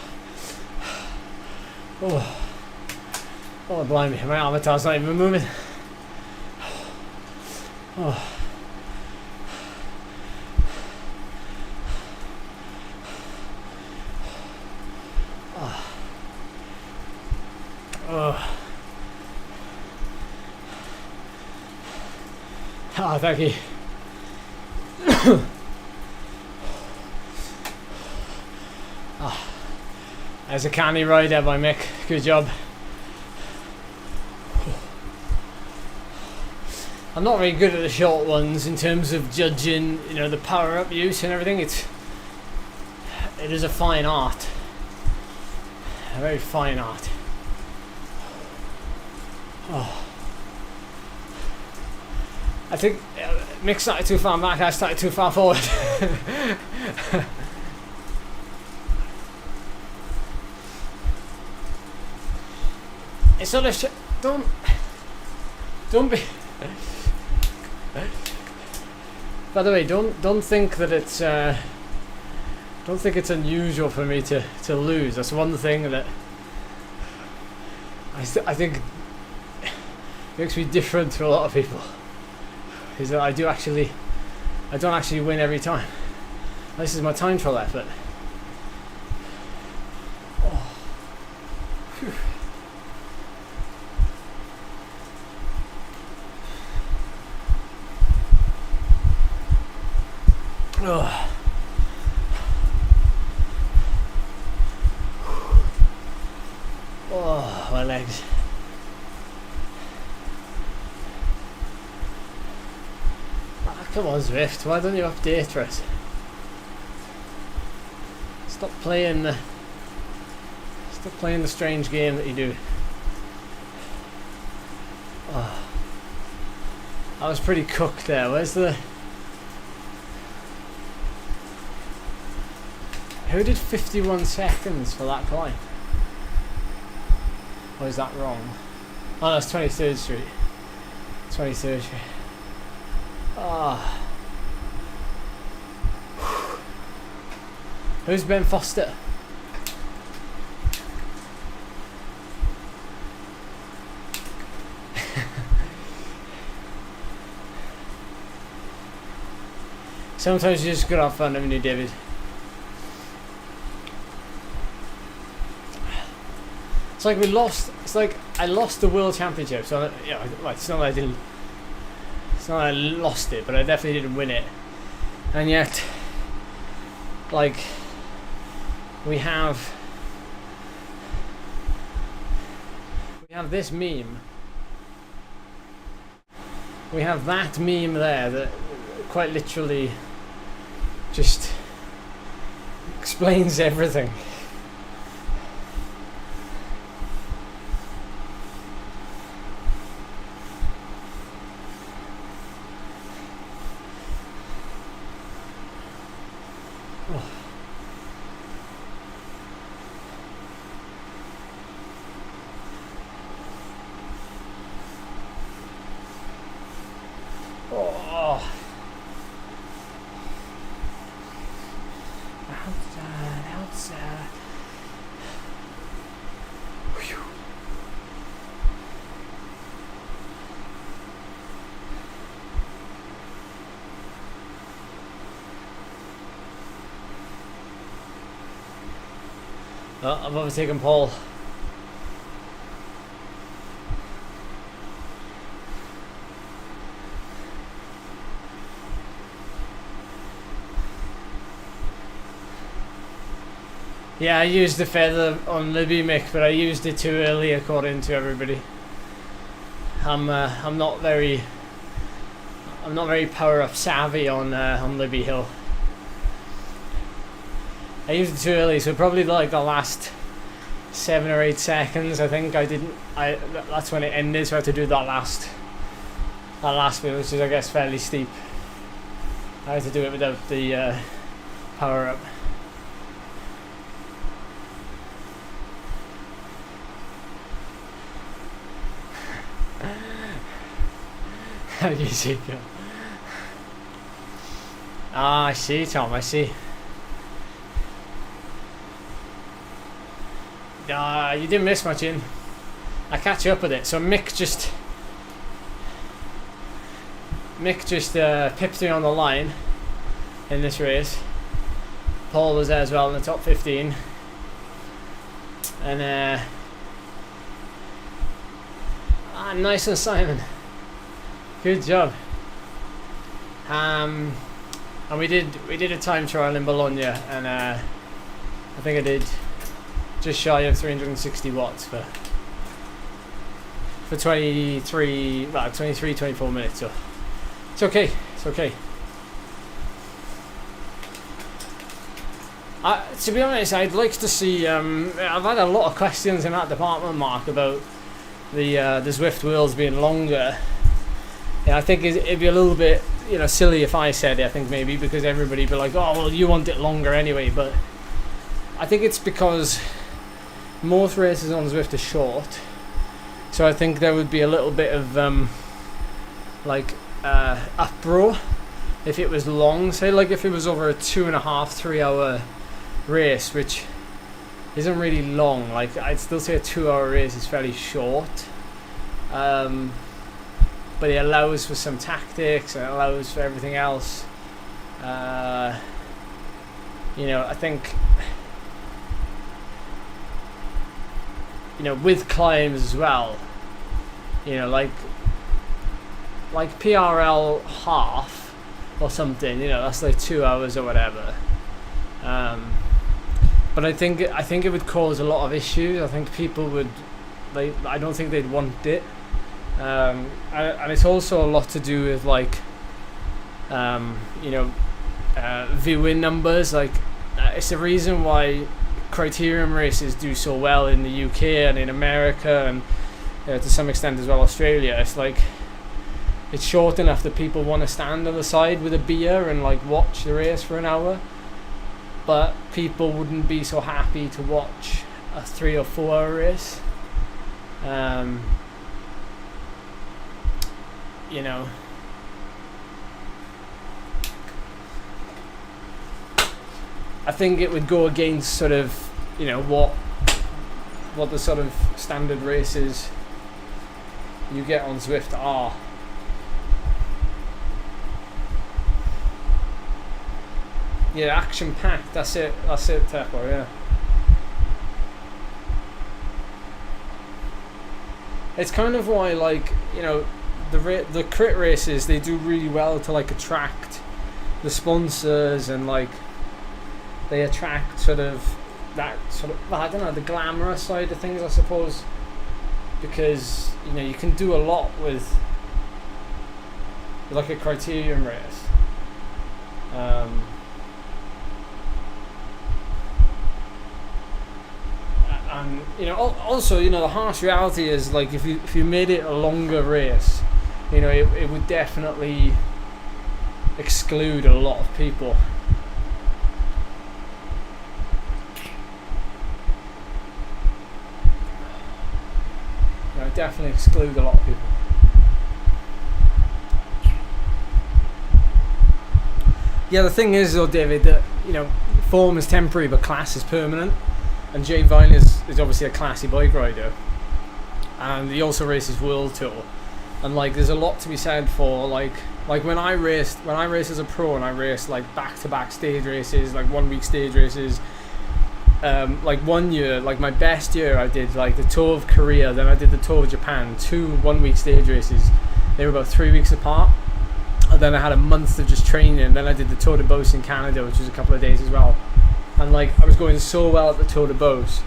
Oh. Oh, blimey. My avatar's not even moving. Oh. Oh. Oh. Oh, thank you. Oh. There's a canny ride there by Mick. Good job. I'm not very good at the short ones in terms of judging, you know, the power up use and everything. It is a fine art. A very fine art. Oh. I think Mick started too far back, I started too far forward. It's not a don't be. By the way, don't think that it's don't think it's unusual for me to lose. That's one thing that I think makes me different to a lot of people. Is that I don't actually win every time. This is my time trial effort. Oh. Whew. Oh. Oh, my legs. Ah, come on, Zwift, why don't you update for us? Stop playing the strange game that you do. Oh. I was pretty cooked there. Where's the... Who did 51 seconds for that climb? Or is that wrong? Oh, that's 23rd Street. 23rd Street. Ah. Oh. Who's Ben Foster? Sometimes you just gotta have fun, haven't you, David? It's like we lost. It's like I lost the World Championship. So yeah, well, it's not that I didn't. It's not that I lost it, but I definitely didn't win it. And yet, like, we have this meme. We have that meme there that quite literally just explains everything. I've overtaken Paul. Yeah, I used the feather on Libby, Mick, but I used it too early according to everybody. I'm not very power up savvy on Libby Hill. I used it too early, so probably like the last 7 or 8 seconds. I think that's when it ended. So I had to do that last bit, which is I guess fairly steep. I had to do it without the power up. How do you see it? Ah, I see, Tom. I see. You didn't miss much in. I catch you up with it. So Mick just pipped me on the line in this race. Paul was there as well in the top 15, and nice and Simon. Good job. And we did a time trial in Bologna, and I think I did just shy of 360 watts for 23, 24 minutes. So it's okay. It's okay. To be honest, I'd like to see. I've had a lot of questions in that department, Mark, about the Zwift wheels being longer. Yeah, I think it'd be a little bit, silly if I said it. I think maybe because everybody'd be like, "Oh, well, you want it longer anyway." But I think it's because most races on Zwift are short, so I think there would be a little bit of uproar if it was long. Say like if it was over a 2.5-3 hour race, which isn't really long. Like I'd still say a 2 hour race is fairly short, but it allows for some tactics and it allows for everything else. you know, I think, you know, with climbs as well, you know, like PRL half or something, you know, that's like 2 hours or whatever. But I think it would cause a lot of issues. I think people would, I don't think they'd want it. And it's also a lot to do with like, you know, viewing numbers. Like, it's the reason why criterium races do so well in the UK and in America and to some extent as well Australia. It's like, it's short enough that people want to stand on the side with a beer and like watch the race for an hour, but people wouldn't be so happy to watch a 3 or 4 hour race. You know, I think it would go against sort of, you know, what the sort of standard races you get on Zwift are. Yeah, action packed. That's it, Tickr. Yeah. It's kind of why, like, you know, the crit races, they do really well to like attract the sponsors, and like they attract sort of that sort of, well, I don't know, the glamorous side of things, I suppose, because, you know, you can do a lot with like a criterium race. And, you know, also, you know, the harsh reality is, like, if you made it a longer race, you know, it would definitely exclude a lot of people. You know, definitely exclude a lot of people. Yeah, the thing is, though, David, that, you know, form is temporary but class is permanent. And Jay Vine is obviously a classy bike rider, and he also races World Tour, and like there's a lot to be said for like when I raced as a pro, and I raced like back-to-back stage races, like 1 week stage races. Like 1 year, like my best year, I did like the Tour of Korea, then I did the Tour of Japan, 2 1 week stage races. They were about 3 weeks apart, and then I had a month of just training, and then I did the Tour de Beauce in Canada, which was a couple of days as well. And like I was going so well at the Tour de Beauce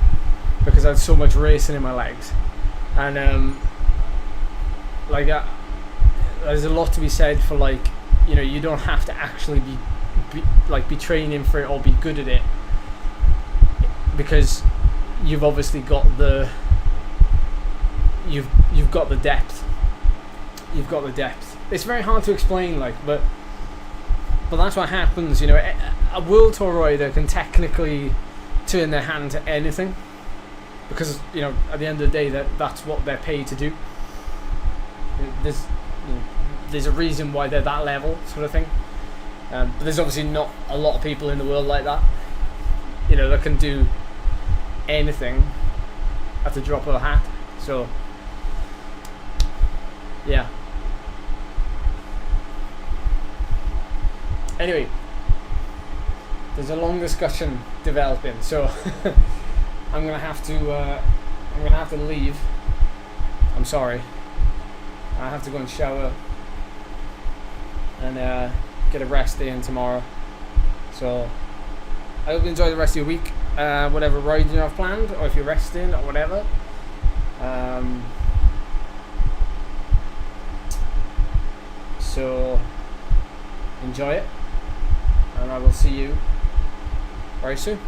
because I had so much racing in my legs, and like there's a lot to be said for, like, you know, you don't have to actually be training for it or be good at it, because you've obviously got you've got the depth. It's very hard to explain, like, but that's what happens, you know. A World Tour rider can technically turn their hand to anything, because, you know, at the end of the day, that's what they're paid to do. There's a reason why they're that level, sort of thing. But there's obviously not a lot of people in the world like that, you know, that can do anything at the drop of a hat. So yeah. Anyway, there's a long discussion developing, so I'm gonna have to leave. I'm sorry. I have to go and shower and get a rest day in tomorrow. So I hope you enjoy the rest of your week. Whatever riding you have planned, or if you're resting or whatever. So enjoy it, and I will see you very soon.